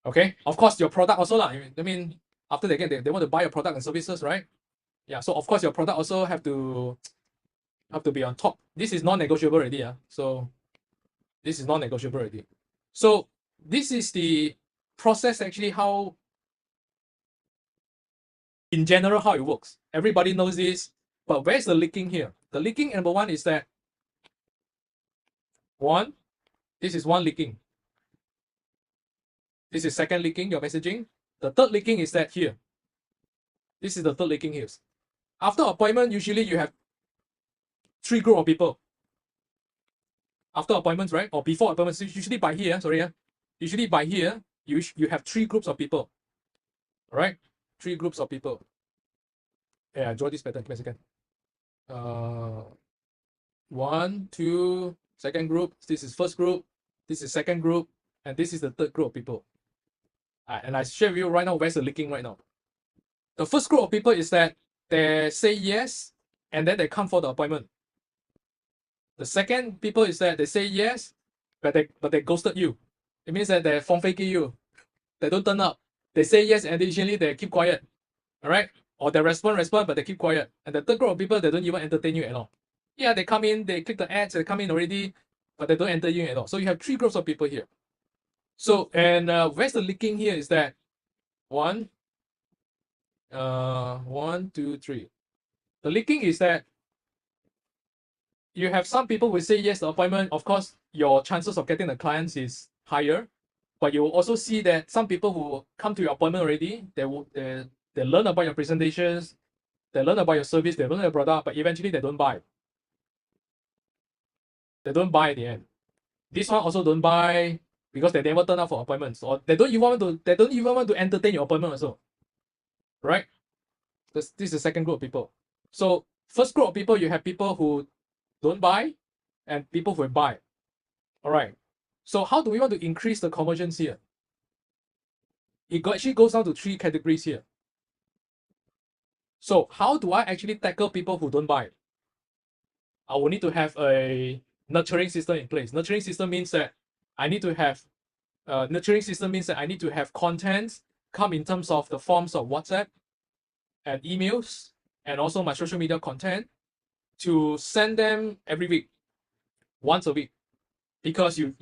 Okay, of course your product also lah. I mean, after they want to buy your product and services, right? Yeah, so of course your product also have to be on top. This is non-negotiable already. So this is non-negotiable already. So this is the process actually, how in general how it works. Everybody knows this, but where's the leaking here? The leaking number 1 is that this is one leaking. This is second leaking, your messaging. The third leaking is that here. This is the third leaking here. After appointment, usually you have 3 group of people. After appointments, right? Or before appointments, usually by here, usually by here, you have 3 groups of people. All right? 3 groups of people. Yeah, draw this pattern. Give me a second. 1, 2, second group. This is first group. This is second group. And this is the third group of people. And I share with you right now where's the leaking right now. The first group of people is that they say yes, and then they come for the appointment. The second people is that they say yes, but they ghosted you. It means that they phone faking you. They don't turn up. They say yes, and additionally they keep quiet. All right? Or they respond, but they keep quiet. And the third group of people, they don't even entertain you at all. Yeah, they come in, they click the ads, they come in already, but they don't enter you at all. So you have 3 groups of people here. So, and where's the leaking here is that 1, 2, 3. The leaking is that you have some people who say yes to the appointment. Of course, your chances of getting the clients is higher, but you will also see that some people who come to your appointment already, they learn about your presentations, they learn about your service, they learn your product, but eventually they don't buy. They don't buy at the end. This one also don't buy because they never turn up for appointments, or they don't even want to entertain your appointment also. Right? This is the second group of people. So first group of people, you have people who don't buy and people who buy. All right. So how do we want to increase the conversions here? It actually goes down to 3 categories here. So how do I actually tackle people who don't buy? I will need to have a nurturing system in place. Nurturing system means that I need to have content come in terms of the forms of WhatsApp and emails, and also my social media content. to send them every week, once a week, because you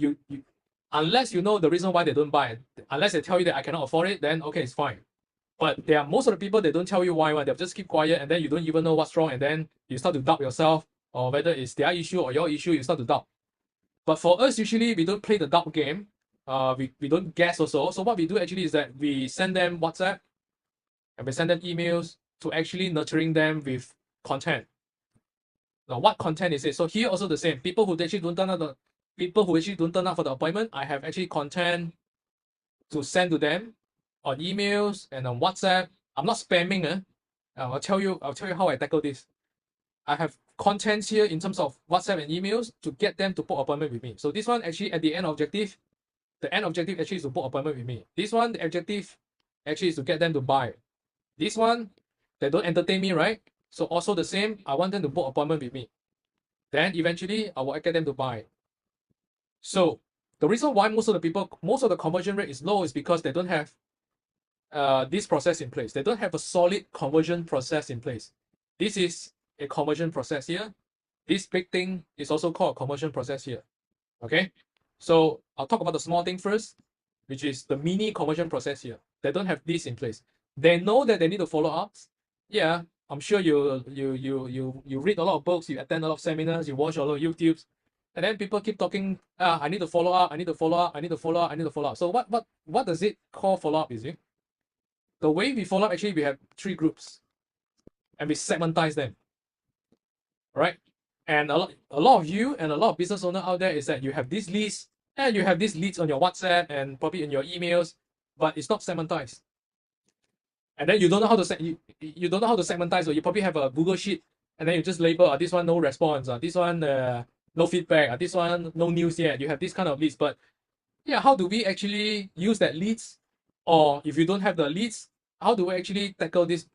unless you know the reason why they don't buy it, unless they tell you that I cannot afford it, then okay, it's fine. But there are most of the people, they don't tell you why, they'll just keep quiet, and then you don't even know what's wrong, and then you start to doubt yourself, or whether it's their issue or your issue, you start to doubt. But for us, usually we don't play the doubt game. We don't guess also. So what we do actually is that we send them WhatsApp and we send them emails to actually nurturing them with content. Now, what content is it? So here also the same. People who actually don't turn up for the appointment, I have actually content to send to them on emails and on WhatsApp. I'm not spamming. I'll tell you how I tackle this. I have contents here in terms of WhatsApp and emails to get them to book appointment with me. So this one actually at the end objective, the end objective actually is to book appointment with me. This one, the objective actually is to get them to buy. This one, they don't entertain me, right? So also the same, I want them to book appointment with me. Then eventually I will get them to buy. So the reason why most of the conversion rate is low is because they don't have this process in place. They don't have a solid conversion process in place. This is a conversion process here. This big thing is also called a conversion process here. Okay, so I'll talk about the small thing first, which is the mini conversion process here. They don't have this in place. They know that they need to follow up. Yeah, I'm sure you read a lot of books, you attend a lot of seminars, you watch a lot of YouTubes, and then people keep talking. I need to follow up. I need to follow up. I need to follow up. I need to follow up. So what does it call follow up? Is it the way we follow up? Actually, we have 3 groups, and we segmentize them. Right? And a lot of you and a lot of business owners out there is that you have this list and you have these leads on your WhatsApp and probably in your emails, but it's not segmentized. And then you don't know how to you don't know how to segmentize, or you probably have a Google sheet and then you just label this one no response, this one no feedback, this one no news yet. You have this kind of leads, but yeah, how do we actually use that leads? Or if you don't have the leads, how do we actually tackle these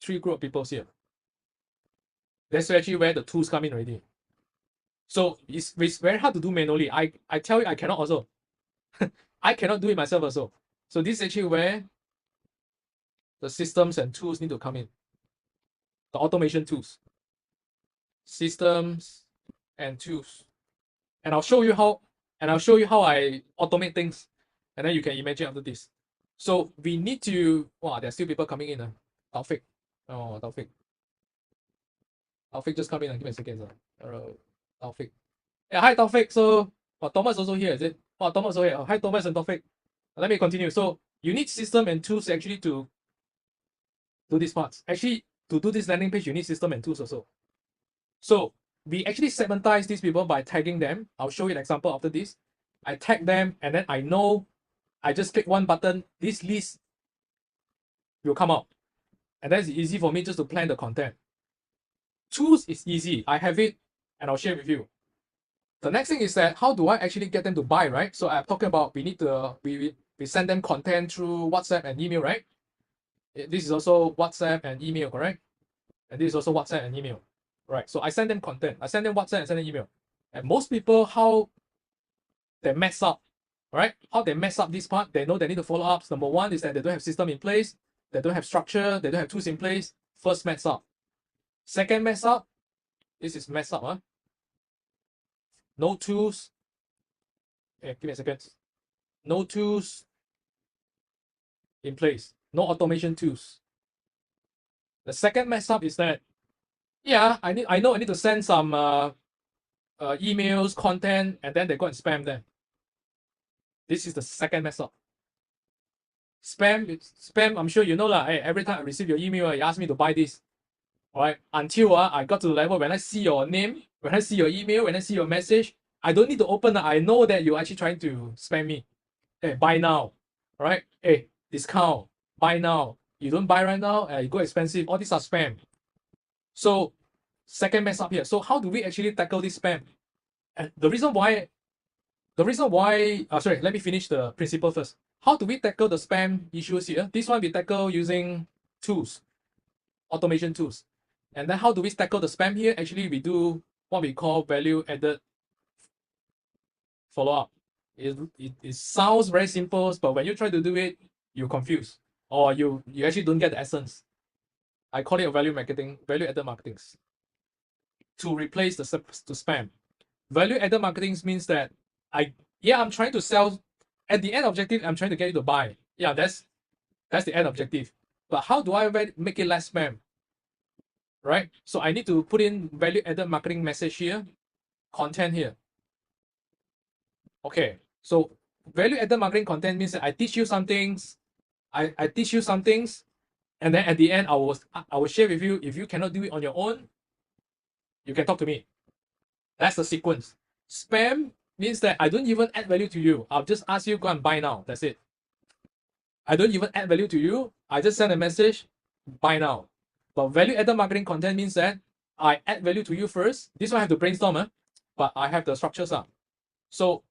3 group of people here? That's actually where the tools come in already. So it's very hard to do manually. I tell you, I cannot also. I cannot do it myself also. So this is actually where the systems and tools need to come in. The automation tools. Systems and tools. And I'll show you how I automate things. And then you can imagine after this. So we need to, wow, there's still people coming in. Taufik. Oh, Taufik. Taufik just come in and give me a second. Taufik. Yeah, hi Taufik. So Thomas also here, is it? Oh, Thomas also here. Hi Thomas and Taufik. Let me continue. So you need system and tools actually to do these parts. Actually, to do this landing page, you need system and tools also. So we actually segmentize these people by tagging them. I'll show you an example after this. I tag them and then I know I just click one button, this list will come out. And that's easy for me just to plan the content. Tools is easy. I have it and I'll share with you. The next thing is that how do I actually get them to buy, right? So I'm talking about we send them content through WhatsApp and email, right? This is also WhatsApp and email, correct? And this is also WhatsApp and email, right? So I send them content. I send them WhatsApp and send them email. And most people, how they mess up, right? How they mess up this part, they know they need to follow up. Number one is that they don't have system in place. They don't have structure. They don't have tools in place. First mess up. Second mess up, this is mess up. No tools. Give me a second. No tools in place. No automation tools. The second mess up is that, yeah, I know I need to send some emails, content, and then they go and spam them. This is the second mess up. Spam, I'm sure you know lah. Hey, every time I receive your email, you ask me to buy this. Alright, until I got to the level when I see your name, when I see your email, when I see your message, I don't need to open. I know that you're actually trying to spam me. Hey, buy now. Alright, hey, discount, buy now. You don't buy right now, you go expensive. All these are spam. So, second mess up here. So how do we actually tackle this spam? And the reason why, sorry, let me finish the principle first. How do we tackle the spam issues here? This one we tackle using tools, automation tools. And then how do we tackle the spam here? Actually, we do what we call value added follow-up. It sounds very simple, but when you try to do it, you're confused or you actually don't get the essence. I call it a value added marketing. to replace the spam. Value-added marketing means that I'm trying to sell. At the end objective, I'm trying to get you to buy. Yeah, that's the end objective. But how do I make it less spam? Right? So I need to put in value-added marketing message here, content here. Okay, so value-added marketing content means that I teach you some things, I teach you some things, and then at the end I will share with you. If you cannot do it on your own, you can talk to me. That's the sequence. Spam means that I don't even add value to you. I'll just ask you go and buy now. That's it. I don't even add value to you. I just send a message, buy now. But value-added marketing content means that I add value to you first. This one I have to brainstorm, but I have the structures up. So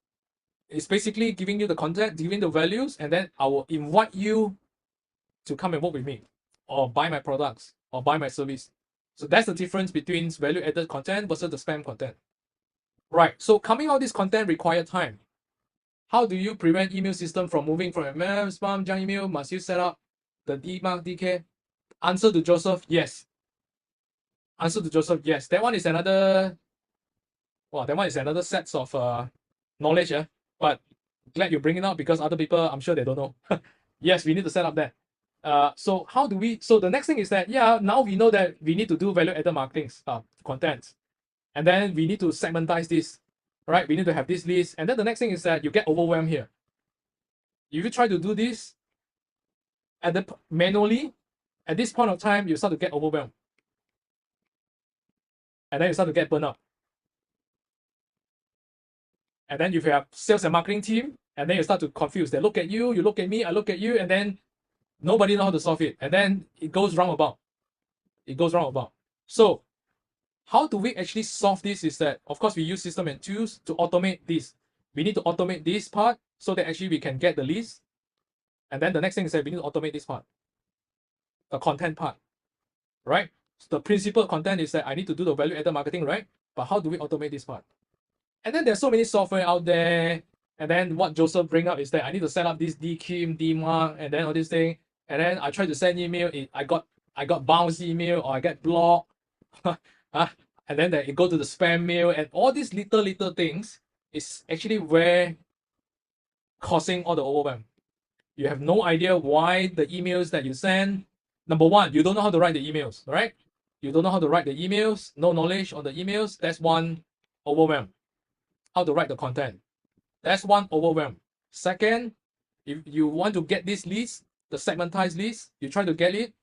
it's basically giving you the content, giving the values, and then I will invite you to come and work with me, or buy my products, or buy my service. So that's the difference between value-added content versus the spam content. Right. So coming out this content require time. How do you prevent email system from moving from spam, junk email? Must you set up the DMARC, DK? Answer to Joseph, yes. Answer to Joseph, yes. That one is another. Well, that one is another set of knowledge. But glad you bring it up because other people, I'm sure they don't know. Yes, we need to set up that. So how do we? So the next thing is that now we know that we need to do value-added marketing content, and then we need to segmentize this. Right? We need to have this list, and then the next thing is that you get overwhelmed here. If you try to do this manually, at this point of time, you start to get overwhelmed, and then you start to get burned out. And then if you have sales and marketing team, and then you start to confuse. They look at you, you look at me, I look at you, and then nobody knows how to solve it. And then it goes roundabout. It goes roundabout. So how do we actually solve this is that, of course, we use system and tools to automate this. We need to automate this part so that actually we can get the list. And then the next thing is that we need to automate this part, the content part, right? So the principal content is that I need to do the value-added marketing, right? But how do we automate this part? And then there's so many software out there. And then what Joseph bring up is that I need to set up this DKIM, DMARC, and then all this thing. And then I try to send email. I got bounce email or I get blocked. And then it go to the spam mail, and all these little things is actually where causing all the overwhelm. You have no idea why the emails that you send. Number one, you don't know how to write the emails, right? You don't know how to write the emails, no knowledge on the emails. That's one overwhelm. How to write the content. That's one overwhelm. Second, if you want to get this list, the segmentized list, you try to get it,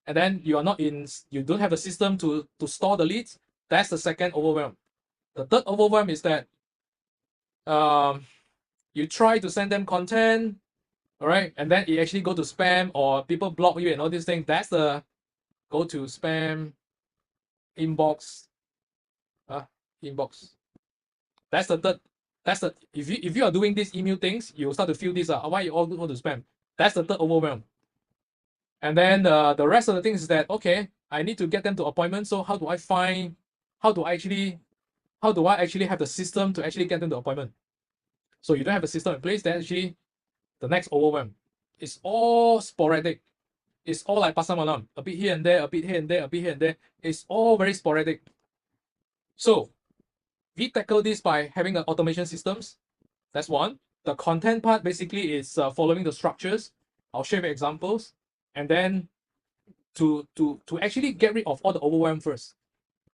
and then you don't have a system to store the leads. That's the second overwhelm. The third overwhelm is that you try to send them content, all right, and then it actually go to spam or people block you and all these things. That's the go to spam inbox. Inbox. That's the third. That's the if you are doing these email things, you start to feel this. Why you all go to spam? That's the third overwhelm. And then the rest of the things is that okay, I need to get them to appointment. So how do I actually have the system to actually get them to appointment? So you don't have a system in place, then actually the next overwhelm. It's all sporadic. It's all like pasar malam. A bit here and there, a bit here and there, a bit here and there. It's all very sporadic. So we tackle this by having an automation systems. That's one. The content part basically is following the structures. I'll share you examples. And then to actually get rid of all the overwhelm first.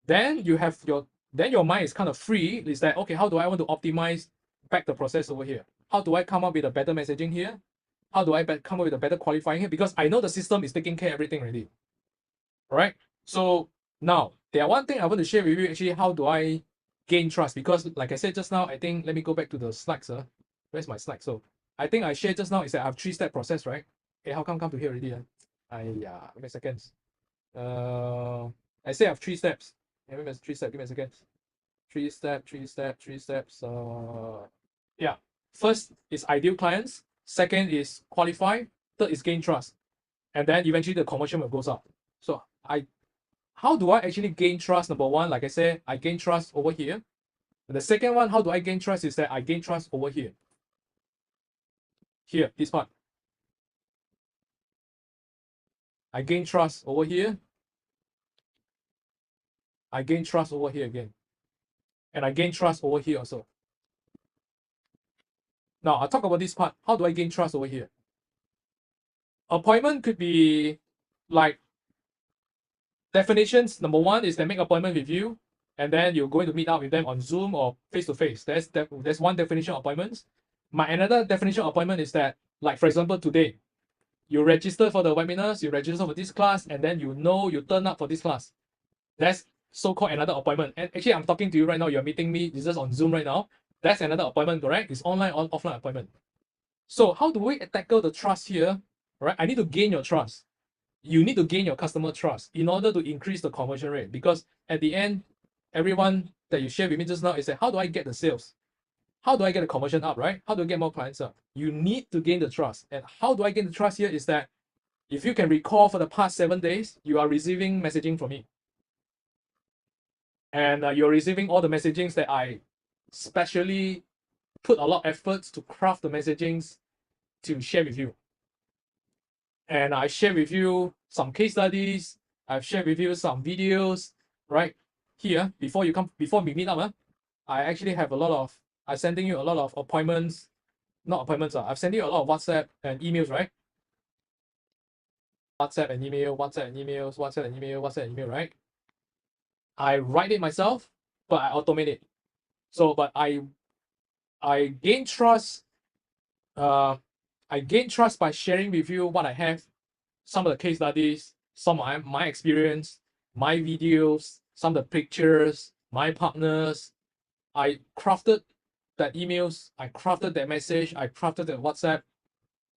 Then you have your mind is kind of free. Is that okay? How do I want to optimize back the process over here? How do I come up with a better messaging here? How do I come up with a better qualifying here? Because I know the system is taking care of everything already. All right. So now there are one thing I want to share with you. Actually, how do I gain trust? Because like I said just now, I think let me go back to the slides. Where's my slide? So I think I shared just now is that I have 3-step process, right? Hey, how come to here already? Give me a second. I say I have 3 steps. Give me 3 steps. Give me a second. 3 steps. Yeah. First is ideal clients. Second is qualify. Third is gain trust. And then eventually the conversion will goes up. So how do I actually gain trust? Number one, like I said, I gain trust over here. And the second one, how do I gain trust is that I gain trust over here. Here, this part. I gain trust over here. I gain trust over here again. And I gain trust over here also. Now, I'll talk about this part. How do I gain trust over here? Appointment could be like definitions. Number one is they make appointment with you, and then you're going to meet up with them on Zoom or face-to-face. That's one definition of appointments. My another definition of appointment is that, like for example, today, you register for the webinars, you register for this class, and then you turn up for this class. That's so-called another appointment. And actually, I'm talking to you right now. You're meeting me. It's just on Zoom right now. That's another appointment, correct? It's online or offline appointment. So how do we tackle the trust here? Right? I need to gain your trust. You need to gain your customer trust in order to increase the conversion rate. Because at the end, everyone that you share with me just now is that how do I get the sales? How do I get the conversion up, right? How do I get more clients up? You need to gain the trust. And how do I gain the trust here is that if you can recall for the past 7 days, you are receiving messaging from me. And you're receiving all the messagings that I specially put a lot of efforts to craft the messagings to share with you. And I share with you some case studies. I've shared with you some videos, right? Here, before we meet up, I actually have I'm sending you a lot of appointments, not appointments, I'm sending you a lot of WhatsApp and emails, right? WhatsApp and email, WhatsApp and emails, WhatsApp and email, WhatsApp and email, right? I write it myself, but I automate it. So, but I gain trust. I gain trust by sharing with you what I have, some of the case studies, some of my experience, my videos, some of the pictures, my partners. I crafted that emails, I crafted that message, I crafted that WhatsApp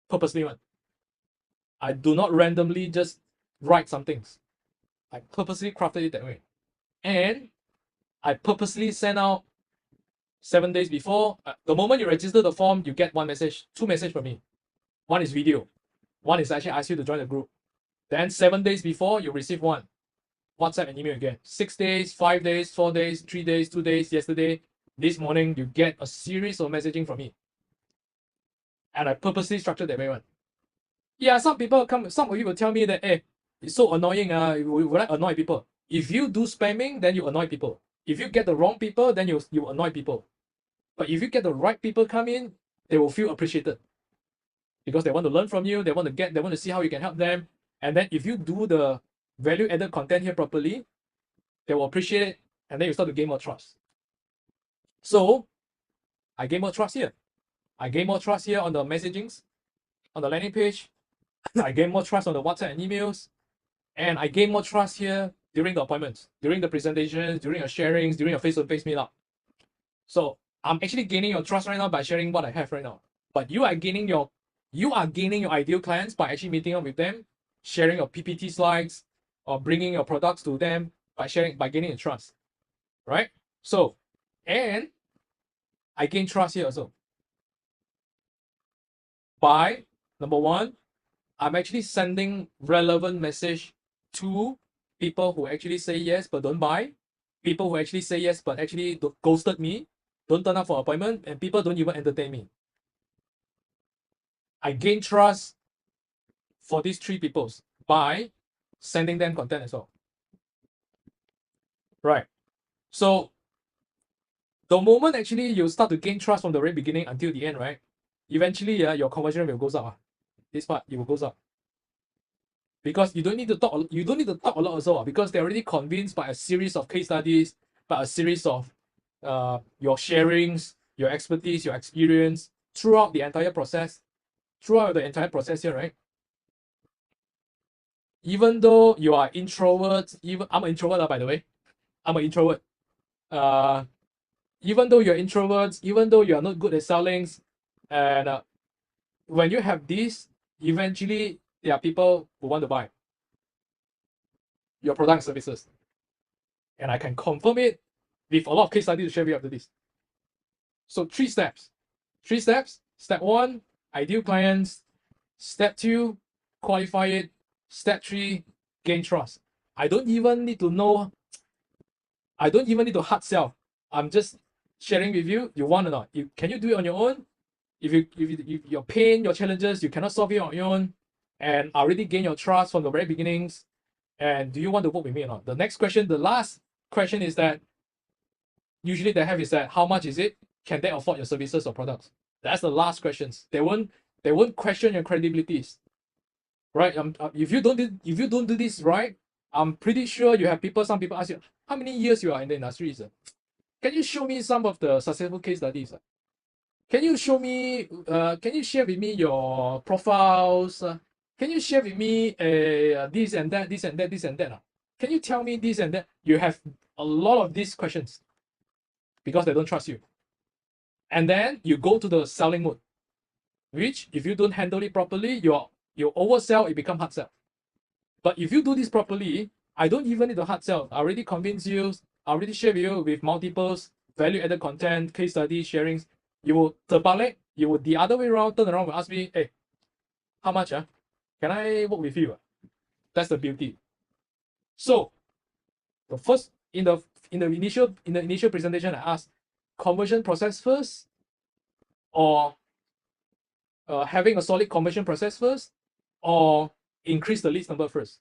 purposely. I do not randomly just write some things. I purposely crafted it that way. And I purposely send out 7 days before. The moment you register the form, you get two messages from me. One is video. One is actually ask you to join the group. Then 7 days before, you receive one. WhatsApp and email again. 6 days, 5 days, 4 days, 3 days, 2 days, yesterday, this morning, you get a series of messaging from me. And I purposely structured that way one. Yeah, some of you will tell me that, hey, it's so annoying, will I annoy people? If you do spamming, then you annoy people. If you get the wrong people, then you annoy people. But if you get the right people come in, they will feel appreciated. Because they want to learn from you, they want to see how you can help them. And then if you do the value-added content here properly, they will appreciate it, and then you start to gain more trust. So, I gain more trust here. I gain more trust here on the messagings, on the landing page. I gain more trust on the WhatsApp and emails. And I gain more trust here during the appointments, during the presentations, during your sharings, during your face-to-face meetup. So, I'm actually gaining your trust right now by sharing what I have right now. But you are gaining your ideal clients by actually meeting up with them, sharing your PPT slides, or bringing your products to them by gaining the trust, right? So, and I gain trust here also by, number one, I'm actually sending relevant message to people who actually say yes but don't buy, people who actually say yes but actually ghosted me, don't turn up for appointment, and people don't even entertain me. I gain trust for these three people by sending them content as well. Right. So the moment actually you start to gain trust from the very beginning until the end, right? Eventually, your conversion rate will go up. This part, it will go up. Because you don't need to talk a lot also, because they're already convinced by a series of case studies, by a series of your sharings, your expertise, your experience throughout the entire process here, right? Even though you are introverts, I'm an introvert, by the way. I'm an introvert. Even though you're introverts, even though you are not good at selling, and when you have this, eventually there are people who want to buy your product and services. And I can confirm it with a lot of case studies to share with you after this. So 3 steps. 3 steps. Step 1, ideal clients. Step 2, qualify it. Step 3, gain trust. I don't even need to hard sell. I'm just sharing with you. You want or not? Can you do it on your own? If your pain, your challenges, you cannot solve it on your own, and already gain your trust from the very beginnings, and do you want to work with me or not? The next question, the last question is that usually they have is that how much is it? Can they afford your services or products? That's the last questions. They won't question your credibilities, right? If you don't do this right, I'm pretty sure you have people. Some people ask you how many years you are in the industry. Can you show me some of the successful case studies? Can you show me? Can you share with me your profiles? Can you share with me this and that, this and that, this and that? Can you tell me this and that? You have a lot of these questions because they don't trust you. And then you go to the selling mode, which if you don't handle it properly, you oversell, it become hard sell. But if you do this properly, I don't even need to hard sell. I already convince you, I already share with you with multiples, value-added content, case study sharings. You will terbalik, you will the other way around, turn around and ask me, hey, how much? Can I work with you? That's the beauty. So the first in the initial presentation, I asked conversion process first, or having a solid conversion process first, or increase the leads number first.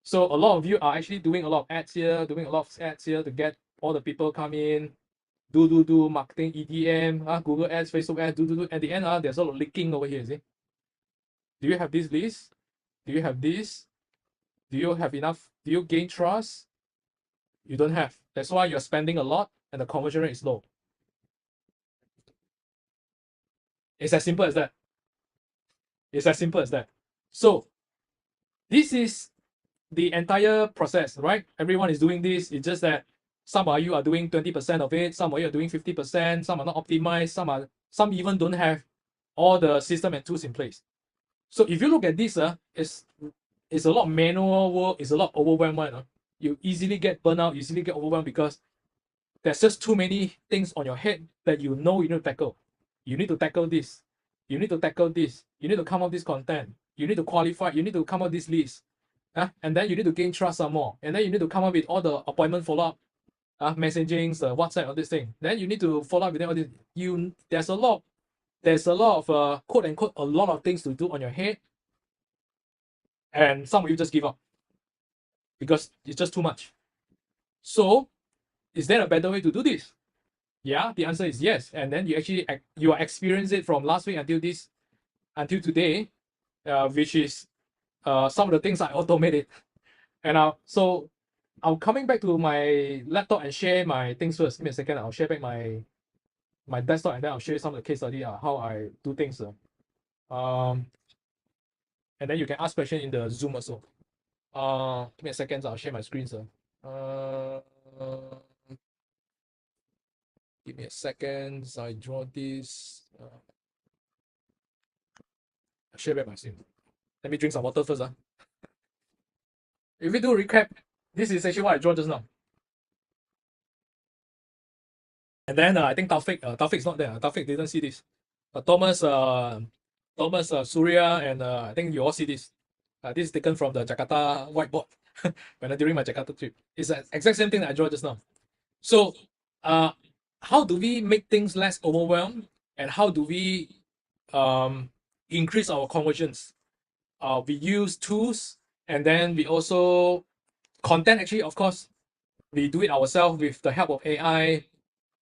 So a lot of you are actually doing a lot of ads here, to get all the people come in, do marketing, EDM, Google ads, Facebook ads, do. At the end, there's a lot of leaking over here, see? Do you have this list? Do you have this? Do you have enough? Do you gain trust? You don't have. That's why you're spending a lot and the conversion rate is low. It's as simple as that. It's as simple as that. So this is the entire process, right? Everyone is doing this. It's just that some of you are doing 20% of it, some of you are doing 50%, some are not optimized, some even don't have all the system and tools in place. So if you look at this, it's a lot of manual work, it's a lot overwhelmed. You easily get burnout, easily get overwhelmed because there's just too many things on your head that you need to tackle. You need to tackle this. You need to tackle this. You need to come up with this content. You need to qualify. You need to come up with this list. And then you need to gain trust some more. And then you need to come up with all the appointment follow-up, messaging, WhatsApp, all this thing. Then you need to follow up with all this. There's a lot of quote unquote a lot of things to do on your head. And some of you just give up because it's just too much. So, is there a better way to do this? Yeah, the answer is yes. And then you are experiencing it from last week until today, which is some of the things I automated. And so I'm coming back to my laptop and share my things first. Give me a second. I'll share back my desktop and then I'll share some of the case study how I do things. And then you can ask questions in the Zoom also. Give me a second. I'll share my screen, sir. Give me a second. I draw this. I'll share back my screen. Let me drink some water first. If we do a recap, this is actually what I draw just now. And then I think Taufik's not there. Taufik didn't see this. Thomas, Surya, and I think you all see this. This is taken from the Jakarta whiteboard during my Jakarta trip. It's the exact same thing that I drew just now. So, how do we make things less overwhelmed, and how do we increase our conversions? We use tools, and then we also content. Actually, of course, we do it ourselves with the help of AI,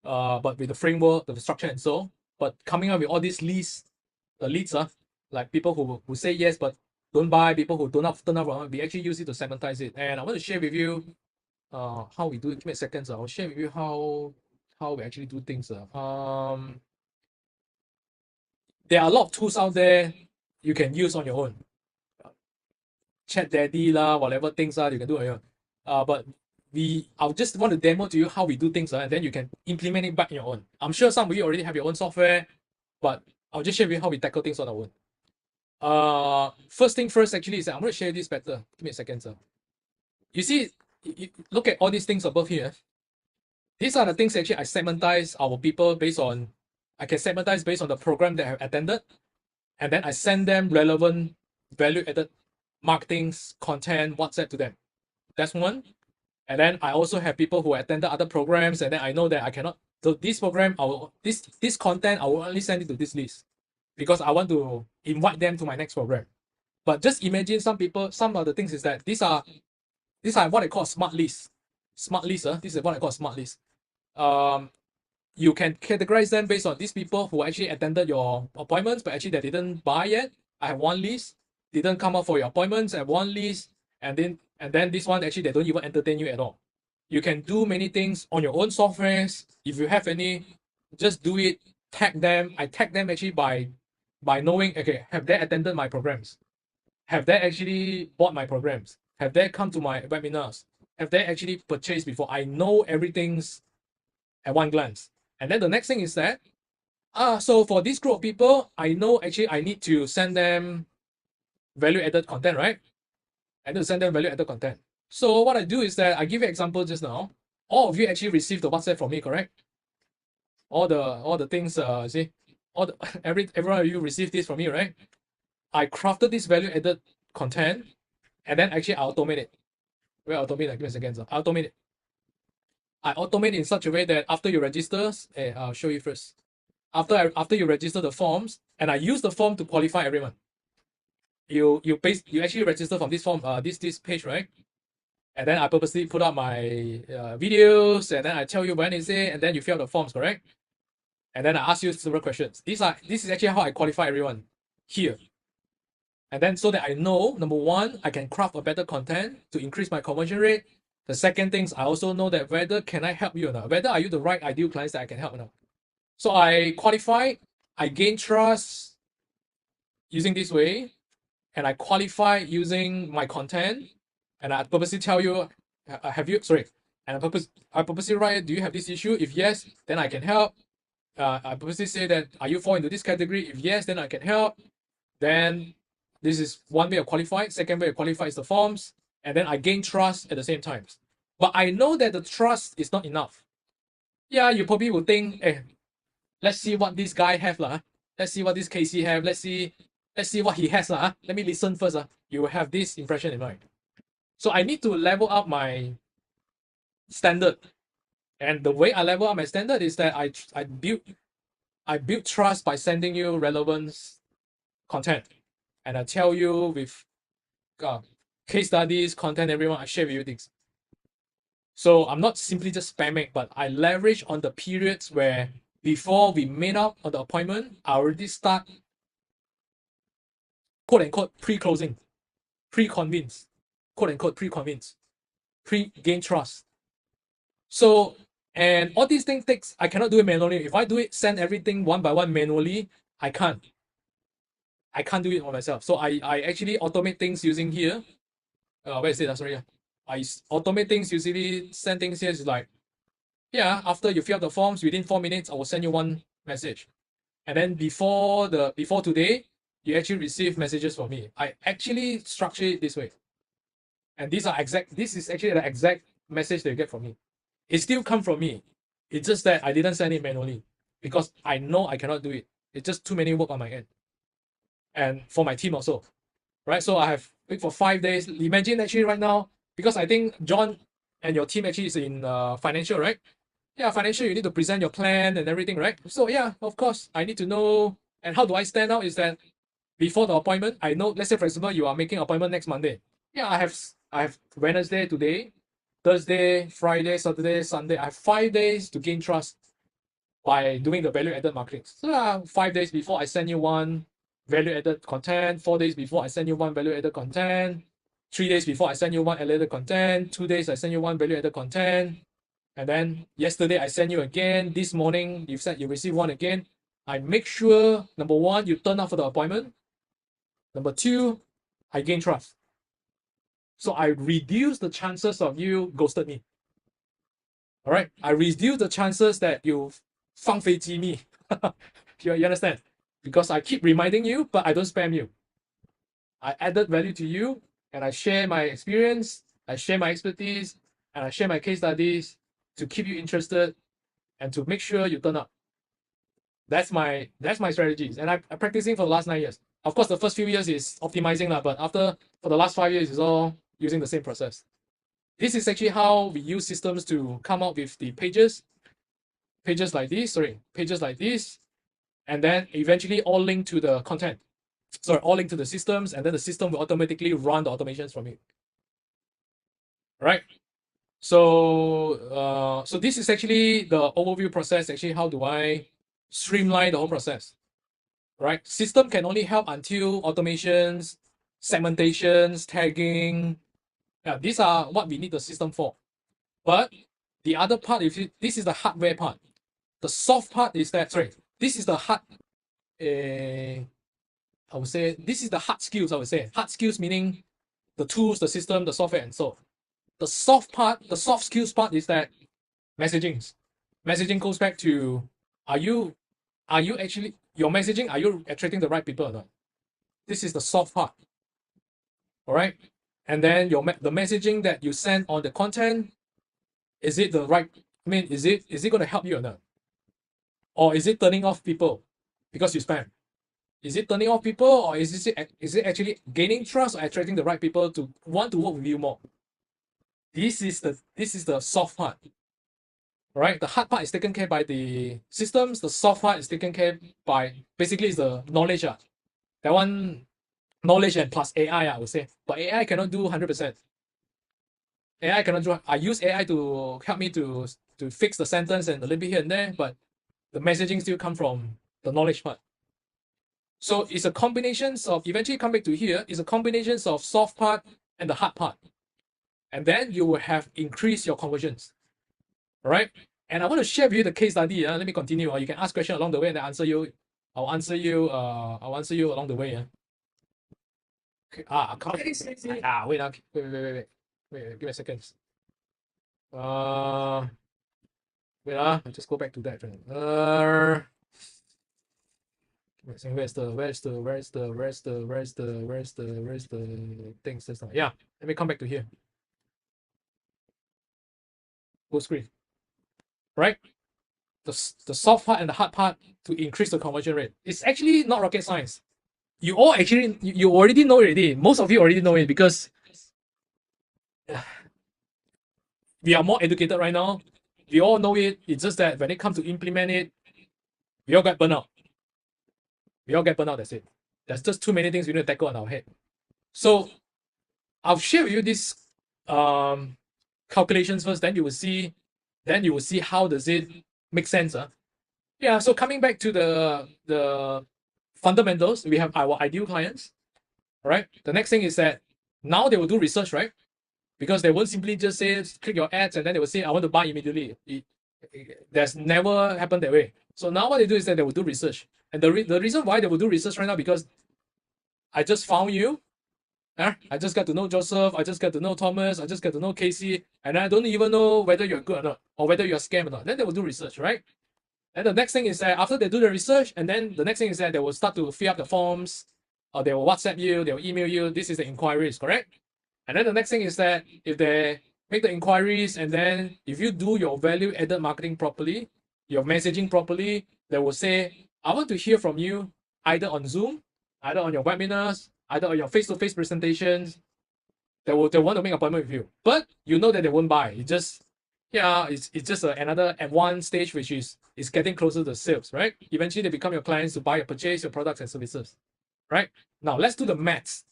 but with the framework, the structure, and so. But coming up with all these leads, like people who say yes but don't buy, people who don't turn up, we actually use it to segmentize it. And I want to share with you how we do it. Give me a second, I'll share with you how we actually do things. There are a lot of tools out there you can use on your own. Chat Daddy whatever things you can do on your own. But I'll just want to demo to you how we do things, and then you can implement it back on your own. I'm sure some of you already have your own software, but I'll just share with you how we tackle things on our own. First thing first, actually, is I'm going to share this better. Give me a second, sir. You see, look at all these things above here. These are the things actually I segmentize our people based on. I can segmentize based on the program they have attended, and then I send them relevant value-added marketing content, WhatsApp to them. That's one. And then I also have people who attended other programs, and then I know that I cannot. So this program, this content, I will only send it to this list because I want to invite them to my next program. But just imagine some of the things is that these are what I call smart lists. smart list. This is what I call a smart list. You can categorize them based on these people who actually attended your appointments, but actually they didn't buy yet. I have one list. Didn't come up for your appointments. I have one list, and then this one actually they don't even entertain you at all. You can do many things on your own softwares. If you have any, just do it. Tag them. I tag them actually by knowing, okay, have they attended my programs? Have they actually bought my programs? Have they come to my webinars? Have they actually purchased before? I know everything's at one glance. And then the next thing is that, so for this group of people, I know actually I need to send them value-added content, right? I need to send them value-added content. So what I do is that I give you an example just now. All of you actually received the WhatsApp from me, correct? All the things, see, every one of you received this from me, right? I crafted this value-added content, and then actually I automate it. Well, automate, give me a second. I automate it. I automate in such a way that after you register, I'll show you first. After you register the forms, and I use the form to qualify everyone. You actually register from this form, this page, right? And then I purposely put up my videos, and then I tell you when is it, and then you fill out the forms, correct? And then I ask you several questions. This is actually how I qualify everyone here. And then so that I know, number one, I can craft a better content to increase my conversion rate. The second thing is I also know that whether can I help you or not, whether are you the right ideal clients that I can help or not. So I qualify, I gain trust using this way, and I qualify using my content, and I purposely tell you, and I purposely write, do you have this issue? If yes, then I can help. I purposely say that, are you fall into this category? If yes, then I can help. Then this is one way of qualify. Second way of qualify is the forms, and then I gain trust at the same time. But I know that the trust is not enough. Yeah, you probably will think, let's see what this guy have lah. Let's see what this Casey have. Let's see what he has lah. Let me listen first. You will have this impression in mind. So I need to level up my standard, and the way I level up my standard is that I build trust by sending you relevant content, and I tell you with case studies, content, everyone, I share with you things. So I'm not simply just spamming, but I leverage on the periods where before we made up on the appointment, I already start quote unquote pre-closing, pre-convince, quote unquote pre-convince, pre-gain trust. So, and all these things I cannot do it manually. If I do it, send everything one by one manually, I can't do it on myself. So I actually automate things using here. Where is it? Sorry. I automate things usually, send things here is like, yeah, after you fill out the forms, within 4 minutes, I will send you one message. And then before today, you actually receive messages from me. I actually structure it this way. And this is actually the exact message that you get from me. It still come from me. It's just that I didn't send it manually because I know I cannot do it. It's just too many work on my end. And for my team also, right? So I have wait for 5 days. Imagine actually right now, because I think John and your team actually is in financial, right? Yeah, financial, you need to present your plan and everything, right? So yeah, of course, I need to know. And how do I stand out is that before the appointment, I know, let's say for example, you are making an appointment next Monday. Yeah, I have Wednesday today, Thursday, Friday, Saturday, Sunday. I have 5 days to gain trust by doing the value-added marketing. So 5 days before I send you one value-added content, 4 days before I send you one value-added content, 3 days before I send you one value-added content, 2 days I send you one value-added content, and then yesterday I send you again, this morning you said you receive one again. I make sure, number one, you turn up for the appointment. Number two, I gain trust. So I reduce the chances of you ghosted me. All right, I reduce the chances that you 放飞机 me. you understand? Because I keep reminding you, but I don't spam you. I added value to you, and I share my experience, I share my expertise, and I share my case studies to keep you interested and to make sure you turn up. That's my strategies, and I'm practicing for the last 9 years. Of course, the first few years is optimizing, but for the last 5 years, it's all using the same process. This is actually how we use systems to come up with the pages like this, and then eventually all link to the content. Sorry, all link to the systems, and then the system will automatically run the automations from it. Right? So this is actually the overview process. Actually, how do I streamline the whole process? Right? System can only help until automations, segmentations, tagging. Yeah, these are what we need the system for. But the other part, this is the hardware part. The soft part is that, sorry, this is the hard, I would say, this is the hard skills, I would say. Hard skills meaning the tools, the system, the software, and so. The soft part, the soft skills part is that messaging. Messaging goes back to, are you actually, your messaging, are you attracting the right people or not? This is the soft part. All right. And then the messaging that you send on the content, is it the right, I mean, is it going to help you or not? Or is it turning off people because you spam? Is it turning off people, or is it actually gaining trust or attracting the right people to want to work with you more? This is the soft part. Right? The hard part is taken care by the systems. The soft part is taken care by basically is the knowledge. That one, knowledge and plus AI, I would say. But AI cannot do 100%. AI cannot do. I use AI to help me to fix the sentence and a little bit here and there, but the messaging still come from the knowledge part. So it's a combination of, eventually come back to here, it's a combination of soft part and the hard part. And then you will have increased your conversions. All right. And I want to share with you the case study. Let me continue. You can ask questions along the way and I answer you. I'll answer you along the way. Okay. Wait, give me a second. Wait, I'll just go back to that. Where's the things this time? Yeah, let me come back to here. Full screen. Right? The soft part and the hard part to increase the conversion rate. It's actually not rocket science. You all actually you already know it already. Most of you already know it because we are more educated right now. We all know it. It's just that when it comes to implement it, we all get burnt out. That's it. There's just too many things we need to tackle on our head. So I'll share with you these calculations first, then you will see how does it make sense. Yeah, so coming back to the fundamentals, we have our ideal clients. All right. The next thing is that now they will do research, right? Because they won't simply just say click your ads and then they will say I want to buy immediately. That's never happened that way. So now what they do is that they will do research. And the reason why they will do research right now, because I just found you. I just got to know Joseph. I just got to know Thomas. I just got to know Casey. And I don't even know whether you're good or not, or whether you're scam or not. Then they will do research, right? And the next thing is that after they do the research, and then the next thing is that they will start to fill up the forms, or they will WhatsApp you, they will email you. This is the inquiries, correct? And then the next thing is that if they make the inquiries, and then if you do your value added marketing properly, your messaging properly, they will say, I want to hear from you either on Zoom, either on your webinars, either on your face-to-face presentations. They want to make an appointment with you. But you know that they won't buy. It's just another at one stage, which is getting closer to sales, right? Eventually they become your clients to buy or purchase your products and services. Right? Now let's do the maths.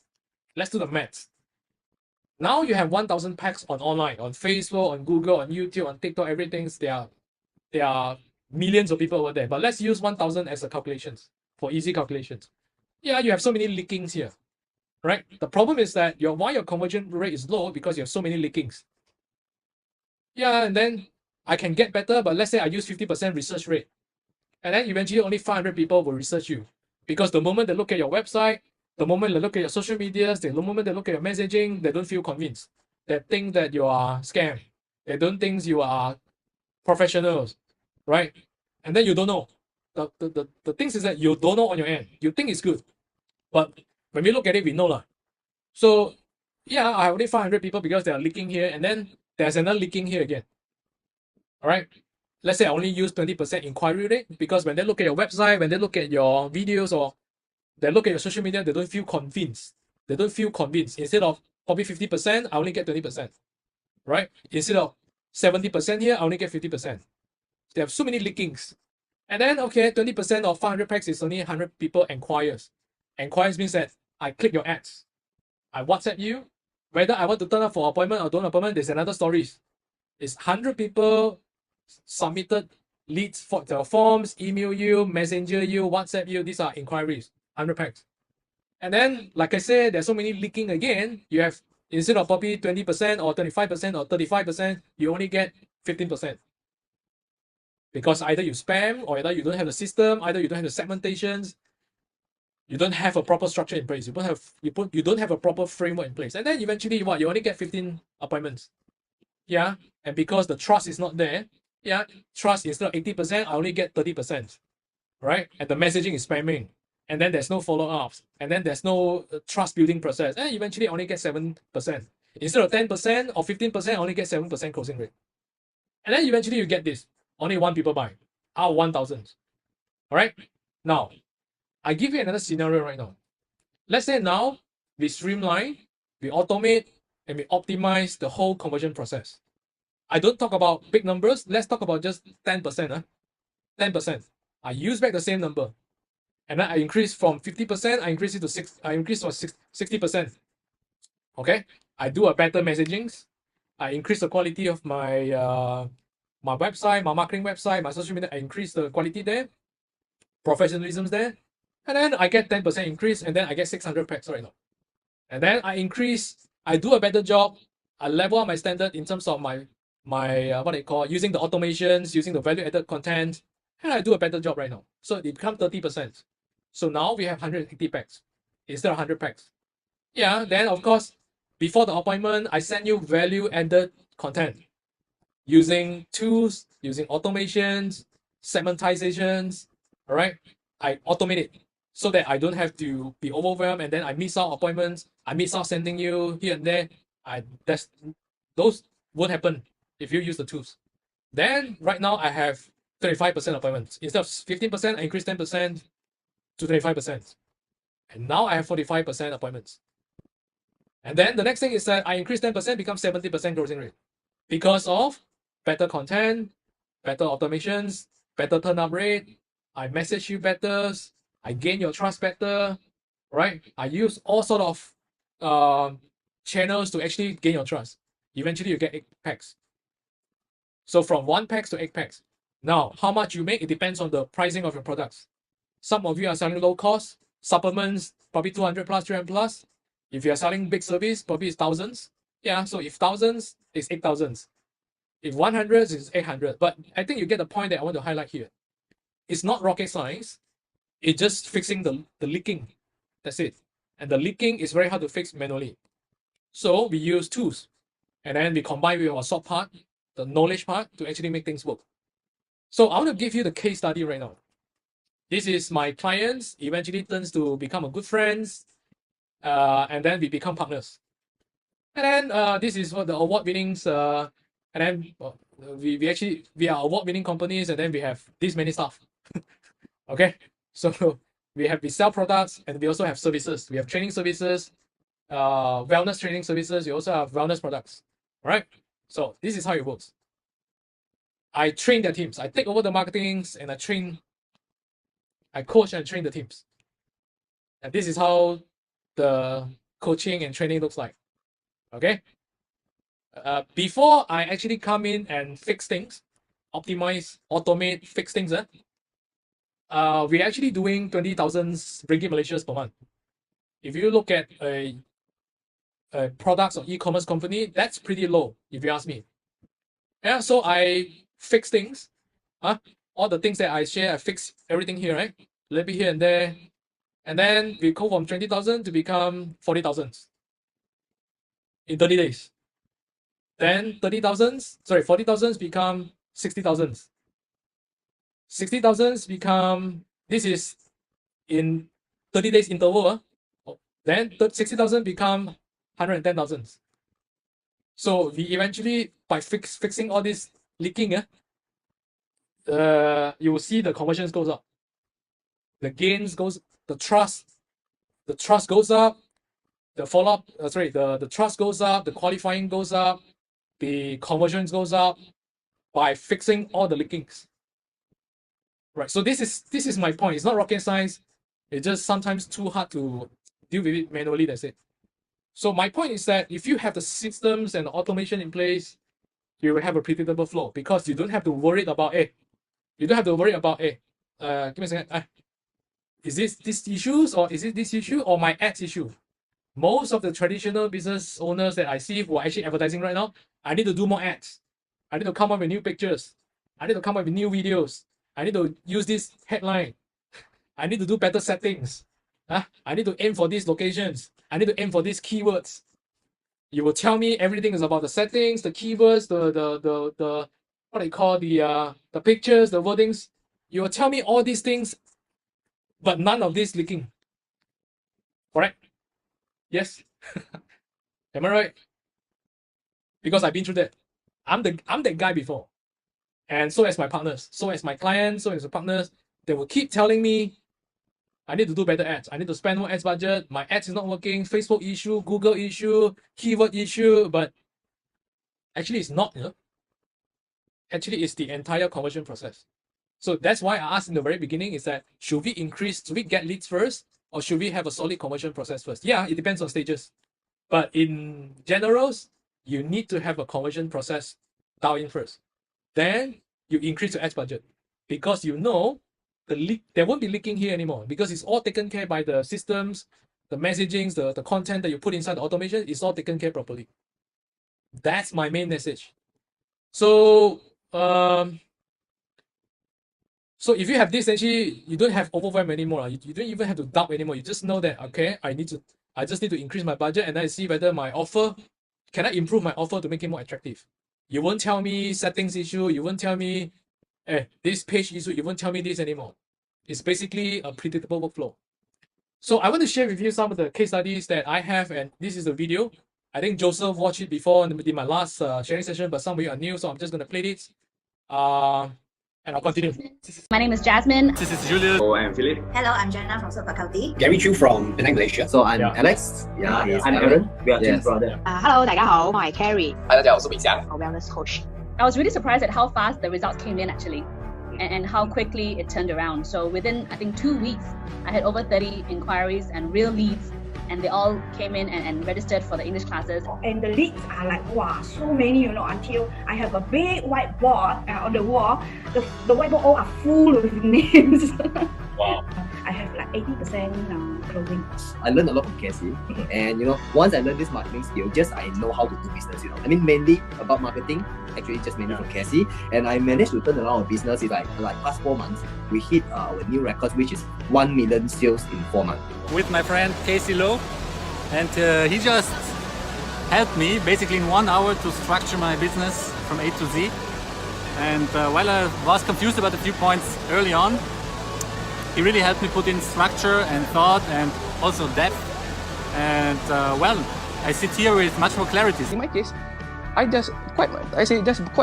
Now you have 1,000 packs on online, on Facebook, on Google, on YouTube, on TikTok, everything. There are millions of people over there. But let's use 1,000 as a calculations for easy calculations. Yeah, you have so many leakings here, right? The problem is that why your conversion rate is low because you have so many leakings. Yeah, and then I can get better, but let's say I use 50% research rate. And then eventually only 500 people will research you. Because the moment they look at your website, the moment they look at your social medias, the moment they look at your messaging, they don't feel convinced. They think that you are scam. They don't think you are professionals, right? And then you don't know. The things is that you don't know on your end. You think it's good. But when we look at it, we know lah. So yeah, I have only 500 people because they are leaking here, and then there's another leaking here again. All right. Let's say I only use 20% inquiry rate because when they look at your website, when they look at your videos, or they look at your social media, they don't feel convinced. Instead of probably 50%, I only get 20%. Right? Instead of 70% here, I only get 50%. They have so many leakings. And then, okay, 20% of 500 packs is only 100 people inquires. Inquires means that I click your ads. I WhatsApp you. Whether I want to turn up for appointment or don't appointment, there's another story. Is 100 people submitted leads for the forms, email you, messenger you, WhatsApp you. These are inquiries, 100 packs. And then, like I said, there's so many leaking again. You have, instead of probably 20% or 25% or 35%, you only get 15%. Because either you spam, or either you don't have the system, either you don't have the segmentations, you don't have a proper structure in place. You don't have a proper framework in place. And then eventually what? You only get 15 appointments. Yeah. And because the trust is not there, yeah, trust instead of 80%, I only get 30%. Right? And the messaging is spamming. And then there's no follow-ups. And then there's no trust building process. And eventually I only get 7%. Instead of 10% or 15%, I only get 7% closing rate. And then eventually you get this. Only 1 people buy out of 1,000. All right. Now, I give you another scenario right now. Let's say now we streamline, we automate, and we optimize the whole conversion process. I don't talk about big numbers. Let's talk about just 10%. 10%. I use back the same number. And then I increase from 50%, I increase it to 60%. Okay. I do a better messaging. I increase the quality of my my website, my marketing website, my social media. I increase the quality there, professionalism's there, and then I get 10% increase, and then I get 600 packs right now. And then I do a better job. I level up my standard in terms of my what they call using the automations, using the value added content, and I do a better job right now. So it becomes 30%. So now we have 180 packs instead of 100 packs. Yeah, then of course, before the appointment, I send you value added content using tools, using automations, segmentizations. All right, I automate it so that I don't have to be overwhelmed, and then I miss out appointments. I miss out sending you here and there. Those won't happen if you use the tools. Then right now I have 35% appointments. Instead of 15%, I increase 10% to 25%. And now I have 45% appointments. And then the next thing is that I increase 10%, becomes 70% closing rate. Because of better content, better automations, better turn up rate. I message you better. I gain your trust better, right? I use all sort of channels to actually gain your trust. Eventually you get 8 packs. So from 1 packs to 8 packs. Now, how much you make, it depends on the pricing of your products. Some of you are selling low cost, supplements, probably 200 plus, 300 plus. If you are selling big service, probably it's thousands. Yeah, so if thousands, it's 8,000. If 100, it's 800. But I think you get the point that I want to highlight here. It's not rocket science. It's just fixing the leaking. That's it. And the leaking is very hard to fix manually. So we use tools. And then we combine with our soft part, the knowledge part, to actually make things work. So I want to give you the case study right now. This is my clients, eventually turns to become a good friends, and then we become partners. And then this is what the award winnings, and then we are award winning companies, and then we have this many staff. Okay, so we sell products, and we also have services. We have training services, wellness training services. We also have wellness products. All right. So this is how it works. I train their teams. I take over the marketings, and I coach and train the teams. And this is how the coaching and training looks like. Okay. Before I actually come in and fix things, optimize, automate, fix things, we're actually doing 20,000 ringgit Malaysians per month. If you look at a products or e-commerce company, that's pretty low, if you ask me. Yeah, so I fix things. All the things that I share, I fix everything here, right? A little bit here and there. And then we go from 20,000 to become 40,000 in 30 days. Then 40,000 become 60,000. 60,000 become, this is in 30 days interval. Then 60,000 become 110,000. So we eventually, by fixing all this leaking, you will see the conversions goes up. The gains goes, the trust goes up, the follow-up, the trust goes up, the qualifying goes up, the conversions goes up by fixing all the leakings. Right. So this is my point. It's not rocket science. It's just sometimes too hard to deal with it manually. That's it. So my point is that if you have the systems and the automation in place, you will have a predictable flow because you don't have to worry about you don't have to worry about give me a second. Is this issues or is it this issue or my ads issue? Most of the traditional business owners that I see who are actually advertising right now, I need to do more ads. I need to come up with new pictures. I need to come up with new videos. I need to use this headline. I need to do better settings. I need to aim for these locations. I need to aim for these keywords. You will tell me everything is about the settings, the keywords, the what I call the pictures, the wordings. You will tell me all these things, but none of this leaking. Correct? Yes. Am I right? Because I've been through that. I'm that guy before. And so as my partners, so as my clients, so as the partners, they will keep telling me, I need to do better ads. I need to spend more ads budget. My ads is not working. Facebook issue, Google issue, keyword issue, but actually it's not, Actually, it's the entire conversion process. So that's why I asked in the very beginning is that, should we get leads first or should we have a solid conversion process first? Yeah, it depends on stages. But in generals, you need to have a conversion process dialed in first. Then you increase your ads budget because you know there won't be leaking here anymore because it's all taken care by the systems, the messagings, the content that you put inside the automation is all taken care properly. That's my main message. So so if you have this, actually, you don't have overwhelm anymore. You don't even have to doubt anymore. You just know that, okay, I just need to increase my budget and then see whether my offer, can I improve my offer to make it more attractive? You won't tell me settings issue. You won't tell me, this page issue. You won't tell me this anymore. It's basically a predictable workflow. So I want to share with you some of the case studies that I have, and this is a video. I think Joseph watched it before in my last sharing session, but some of you are new, so I'm just going to play this. And I'll continue. My name is Jasmine. This is Julius. Oh, I'm Philip. Hello, I'm Jenna from Faculty. Gary Chu from Penang, Malaysia. So I'm Alex. I'm Aaron. We are twin brother. Hello, 大家好，我係 Carrie. Hi， 大家好，我是米翔。 Wellness coach. I was really surprised at how fast the results came in actually, and how quickly it turned around. So within, I think, 2 weeks, I had over 30 inquiries and real leads, and they all came in and registered for the English classes. And the leads are like, wow, so many, until I have a big whiteboard on the wall. The whiteboard all are full with names. Wow. I have like 80% closing. I learned a lot from Cassie, and once I learned this marketing skill, I know how to do business. I mean, mainly about marketing, actually just mainly from Cassie, and I managed to turn around a business in like past 4 months. We hit our new records, which is 1 million sales in 4 months. With my friend Casey Lowe, and he just helped me basically in 1 hour to structure my business from A to Z. And while I was confused about a few points early on, he really helped me put in structure and thought and also depth. And well, I sit here with much more clarity. In my case, I just quite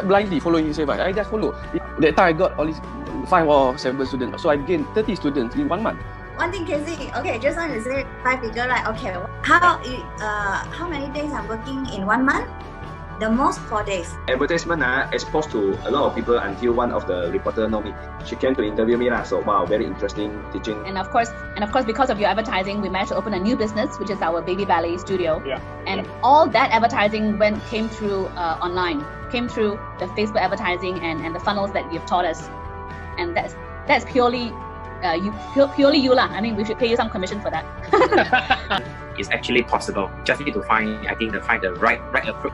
blindly following his advice. I just follow. That time I got all these 5 or 7 students, so I gained 30 students in 1 month. One thing, Casey. Okay, just now you said 5 figure, right? Okay, how many days I'm working in 1 month? The most 4 days. Advertisement exposed to a lot of people until one of the reporter know me. She came to interview me, so wow, very interesting teaching. And of course, because of your advertising, we managed to open a new business, which is our Baby Ballet studio. And all that advertising came through online, came through the Facebook advertising and the funnels that you've taught us. And that's purely purely you lah. I mean, we should pay you some commission for that. It's actually possible. Just need to find the right approach.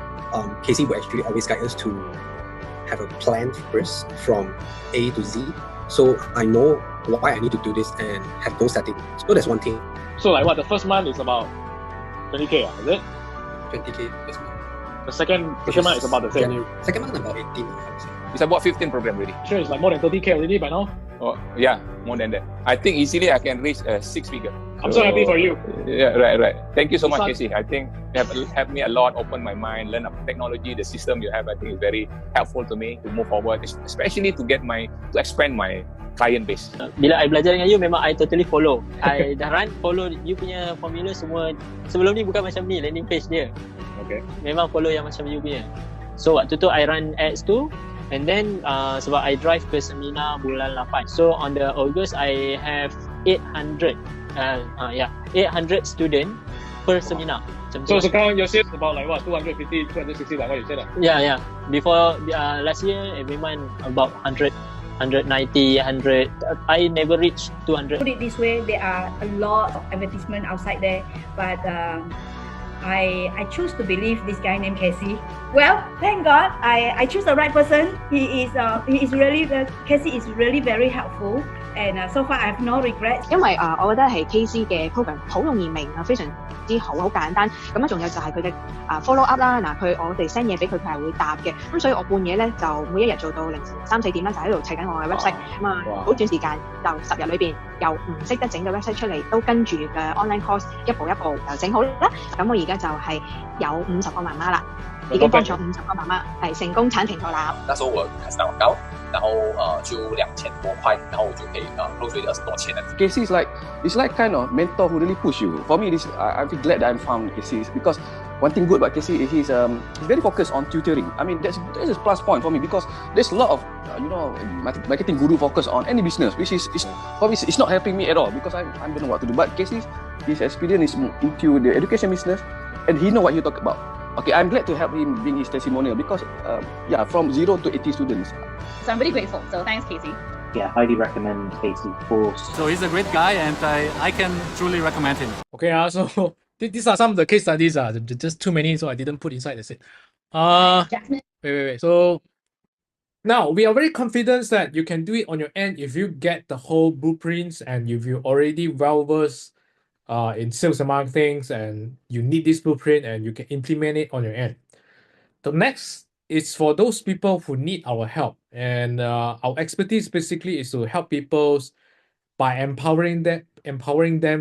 Casey will actually always guide us to have a plan first from A to Z. So I know why I need to do this and have goal setting. So that's one thing. So like what, the first month is about 20k, is it? 20k first month. The second month is about the same. January. Second month about 18. It's about 15 program already. Sure, it's like more than 30k already by now. Oh yeah, more than that. I think easily I can reach 6 figure. I'm so happy for you. Yeah, right. Thank you so much, Casey. I think you have helped me a lot, open my mind, learn about technology, the system you have. I think is very helpful to me to move forward, especially to expand my client base. Bila I belajar dengan you, memang I totally follow. I dah follow you punya formula semua. Sebelum ni bukan macam ni landing page dia. Okay. Memang follow yang macam you punya. So waktu tu I run ads tu. And then sebab I drive ke seminar bulan 8. So on the August I have 800 student per seminar. So sekarang your sales about like what 250, 260 like what you said lah. Yeah. Before last year, every month about 100, 190, 100. I never reached 200. Put it this way, there are a lot of advertisement outside there, but I choose to believe this guy named Casey. Well, thank God, I choose the right person. He is really Casey is really very helpful, and so far I have no regrets. 因為我覺得係 KC 嘅 program 好容易明啊，非常之好簡單。咁樣仲有就係佢嘅follow up 啦。嗱，我哋 send 嘢俾佢，佢係會答嘅。咁所以我半夜咧就每一日做到凌晨3、4點啦，就喺度砌緊我嘅 website。咁好短時間就10日裏邊由唔識得整嘅 website 出嚟，都跟住嘅 online course 一步一步就整好啦。咁我而家就係有50個媽媽啦，已經幫咗50個媽媽係成功產前托立。那時候我開始打廣告，然後就2000多塊，然後我就可以close with 20多千的。Casey is like kind of mentor who really push you. For me, I feel glad that I found Casey because one thing good about Casey is he's very focused on tutoring. I mean that's a plus point for me because there's a lot of marketing guru focus on any business, which is for me it's not helping me at all because I don't know what to do. But Casey, his experience is into the education business, and he know what he talk about. Okay, I'm glad to help him bring his testimonial because from 0 to 80 students. So I'm really grateful. So thanks, Casey. Yeah, highly recommend Casey's course. So he's a great guy, and I can truly recommend him. Okay, so these are some of the case studies. Just too many, so I didn't put inside. That's it. Wait. So now we are very confident that you can do it on your end if you get the whole blueprints and if you already well versed in sales and marketing, and you need this blueprint and you can implement it on your end. The next is for those people who need our help, and our expertise basically is to help people by empowering them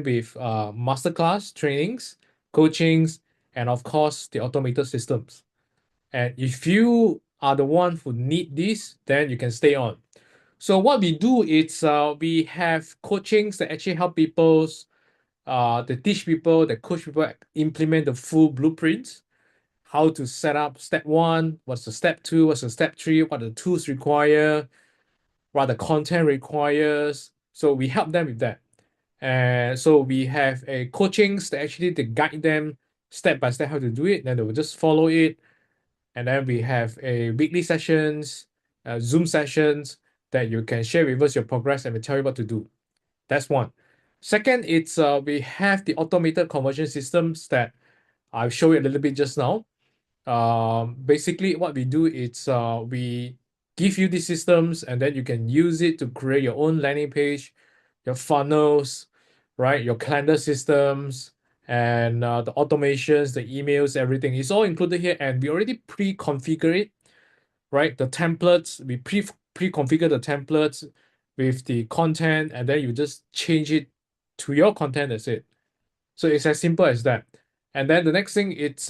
with masterclass trainings, coachings, and of course the automated systems. And if you are the one who need this, then you can stay on. So what we do is we have coachings that actually help people, they teach people, they coach people implement the full blueprints, how to set up step 1, what's the step 2, what's the step 3, what the tools require, what the content requires. So we help them with that. And so we have a coachings that actually they guide them step by step how to do it, then they will just follow it. And then we have a weekly sessions, Zoom sessions that you can share with us your progress and we tell you what to do. That's one. Second, it's we have the automated conversion systems that I'll show you a little bit just now. Basically what we do is we give you these systems and then you can use it to create your own landing page, your funnels, right? Your calendar systems, and the automations, the emails, everything is all included here, and we already pre-configure it, right? The templates, we pre-configure the templates with the content, and then you just change it to your content. That's it. So it's as simple as that. And then the next thing, it's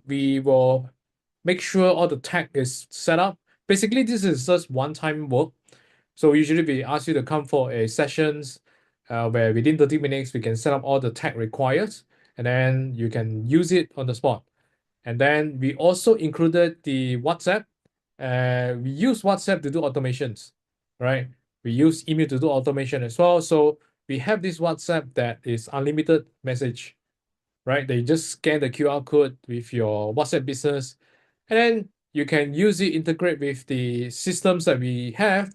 we will make sure all the tag is set up. Basically, this is just one-time work. So usually we ask you to come for a sessions where within 30 minutes we can set up all the tag required, and then you can use it on the spot. And then we also included the WhatsApp. We use WhatsApp to do automations, right? We use email to do automation as well. So we have this WhatsApp that is unlimited message, right? They just scan the QR code with your WhatsApp business, and then you can use it, integrate with the systems that we have,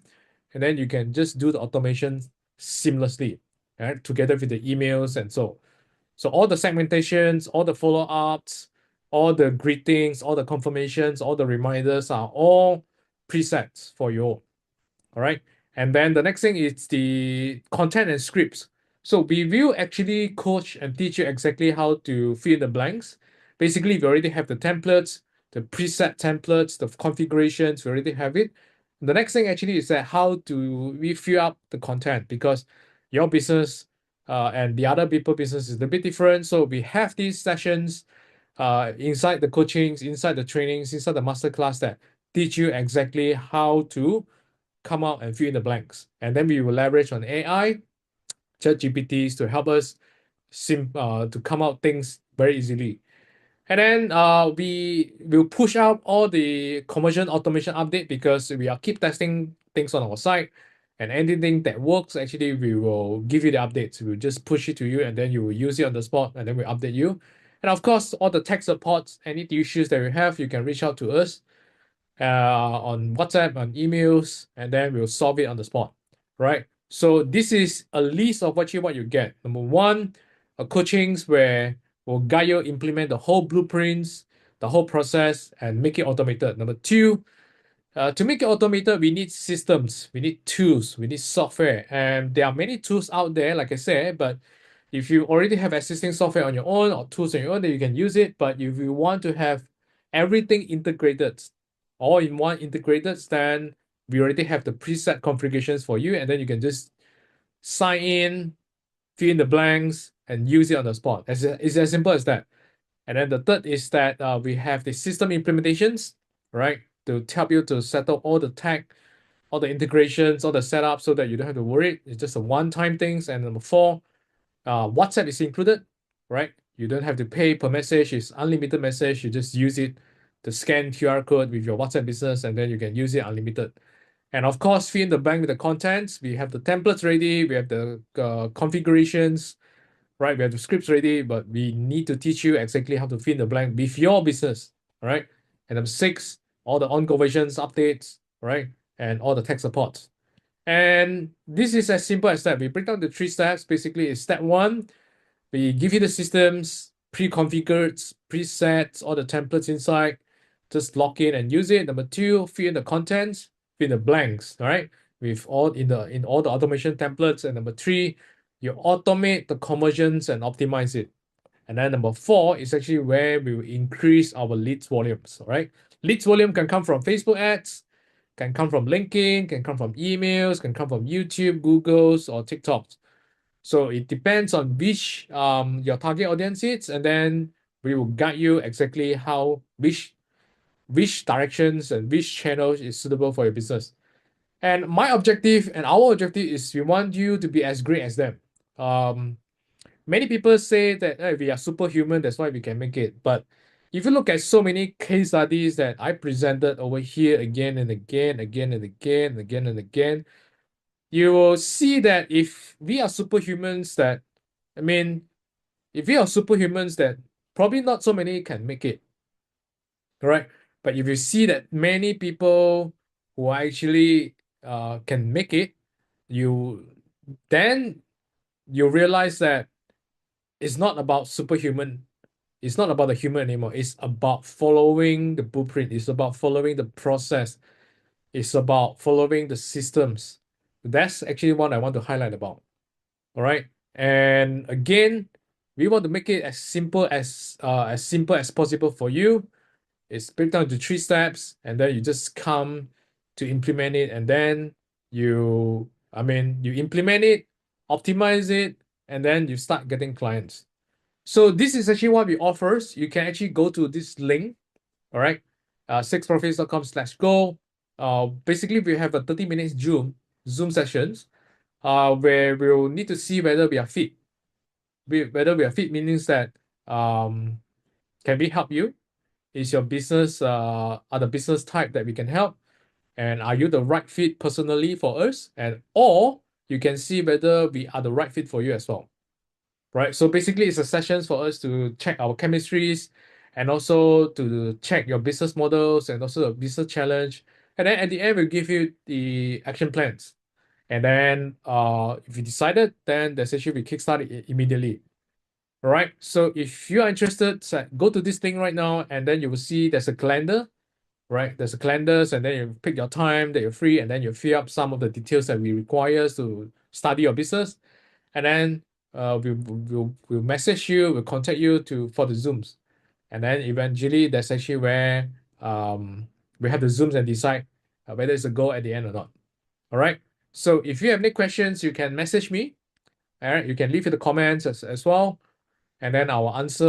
and then you can just do the automation seamlessly, right? Together with the emails and so. So all the segmentations, all the follow-ups, all the greetings, all the confirmations, all the reminders are all presets for you. All right. And then the next thing is the content and scripts. So we will actually coach and teach you exactly how to fill in the blanks. Basically, we already have the templates, the preset templates, the configurations, we already have it. The next thing actually is that how do we fill up the content, because your business and the other people business is a bit different. So we have these sessions inside the coachings, inside the trainings, inside the masterclass that teach you exactly how to come out and fill in the blanks. And then we will leverage on AI, ChatGPTs to help us to come out things very easily. And then we will push out all the conversion automation update because we are keep testing things on our site. And anything that works, actually, we will give you the updates. We'll just push it to you, and then you will use it on the spot, and then we'll update you. And of course, all the tech supports, any issues that you have, you can reach out to us on WhatsApp, on emails, and then we'll solve it on the spot, right? So this is a list of what you get. Number one, a coachings where we'll guide you implement the whole blueprints, the whole process, and make it automated. Number two, to make it automated, we need systems, we need tools, we need software, and there are many tools out there, like I said. But if you already have existing software on your own or tools on your own, then you can use it. But if you want to have everything integrated, all in one integrated, then we already have the preset configurations for you, and then you can just sign in, fill in the blanks, and use it on the spot. It's as simple as that. And then the third is that we have the system implementations, right, to help you to settle all the tech, all the integrations, all the setup, so that you don't have to worry. It's just a one-time things. And number four, WhatsApp is included, right? You don't have to pay per message. It's unlimited message. You just use it to scan QR code with your WhatsApp business, and then you can use it unlimited. And of course, fill in the blank with the contents. We have the templates ready. We have the configurations, right? We have the scripts ready, but we need to teach you exactly how to fill in the blank with your business, right? And number six, all the on conversions, updates, right? And all the tech supports. And this is as simple as that. We break down the 3 steps. Basically, it's step one, we give you the systems, pre-configured, presets, all the templates inside. Just log in and use it. Number two, fill in the contents, fill in the blanks, all right? With all in all the automation templates. And number three, you automate the conversions and optimize it. And then number four is actually where we will increase our leads volumes, all right? Leads volume can come from Facebook ads, can come from LinkedIn, can come from emails, can come from YouTube, Google's, or TikTok's. So it depends on which your target audience is, and then we will guide you exactly how which directions and which channels is suitable for your business. And my objective and our objective is we want you to be as great as them. Many people say that hey, we are superhuman, that's why we can make it. But if you look at so many case studies that I presented over here again and again, you will see that if we are superhumans, that probably not so many can make it. Right? But if you see that many people who actually can make it, then you realize that it's not about superhuman. It's not about the human anymore. It's about following the blueprint. It's about following the process. It's about following the systems. That's actually what I want to highlight about. All right. And again, we want to make it as simple as possible for you. It's break down to 3 steps, and then you just come to implement it, and then you implement it, optimize it, and then you start getting clients. So this is actually what we offer. You can actually go to this link, all right, 6profits.com/go. Basically, we have a 30 minutes Zoom sessions, where we'll need to see whether we are fit. Whether we are fit means that can we help you? Is your business are the business type that we can help? And are you the right fit personally for us? Or you can see whether we are the right fit for you as well. Right? So basically it's a sessions for us to check our chemistries and also to check your business models and also the business challenge. And then at the end, we'll give you the action plans. And then if you decided, then there's actually we kickstart it immediately. All right. So if you are interested, go to this thing right now, and then you will see there's a calendar, right? There's a calendars, and then you pick your time that you're free, and then you fill up some of the details that we require to study your business, and then we'll message you, we'll contact you for the Zooms, and then eventually that's actually where we have the Zooms and decide whether it's a go at the end or not. All right. So if you have any questions, you can message me. All right. You can leave in the comments as well. And then I will answer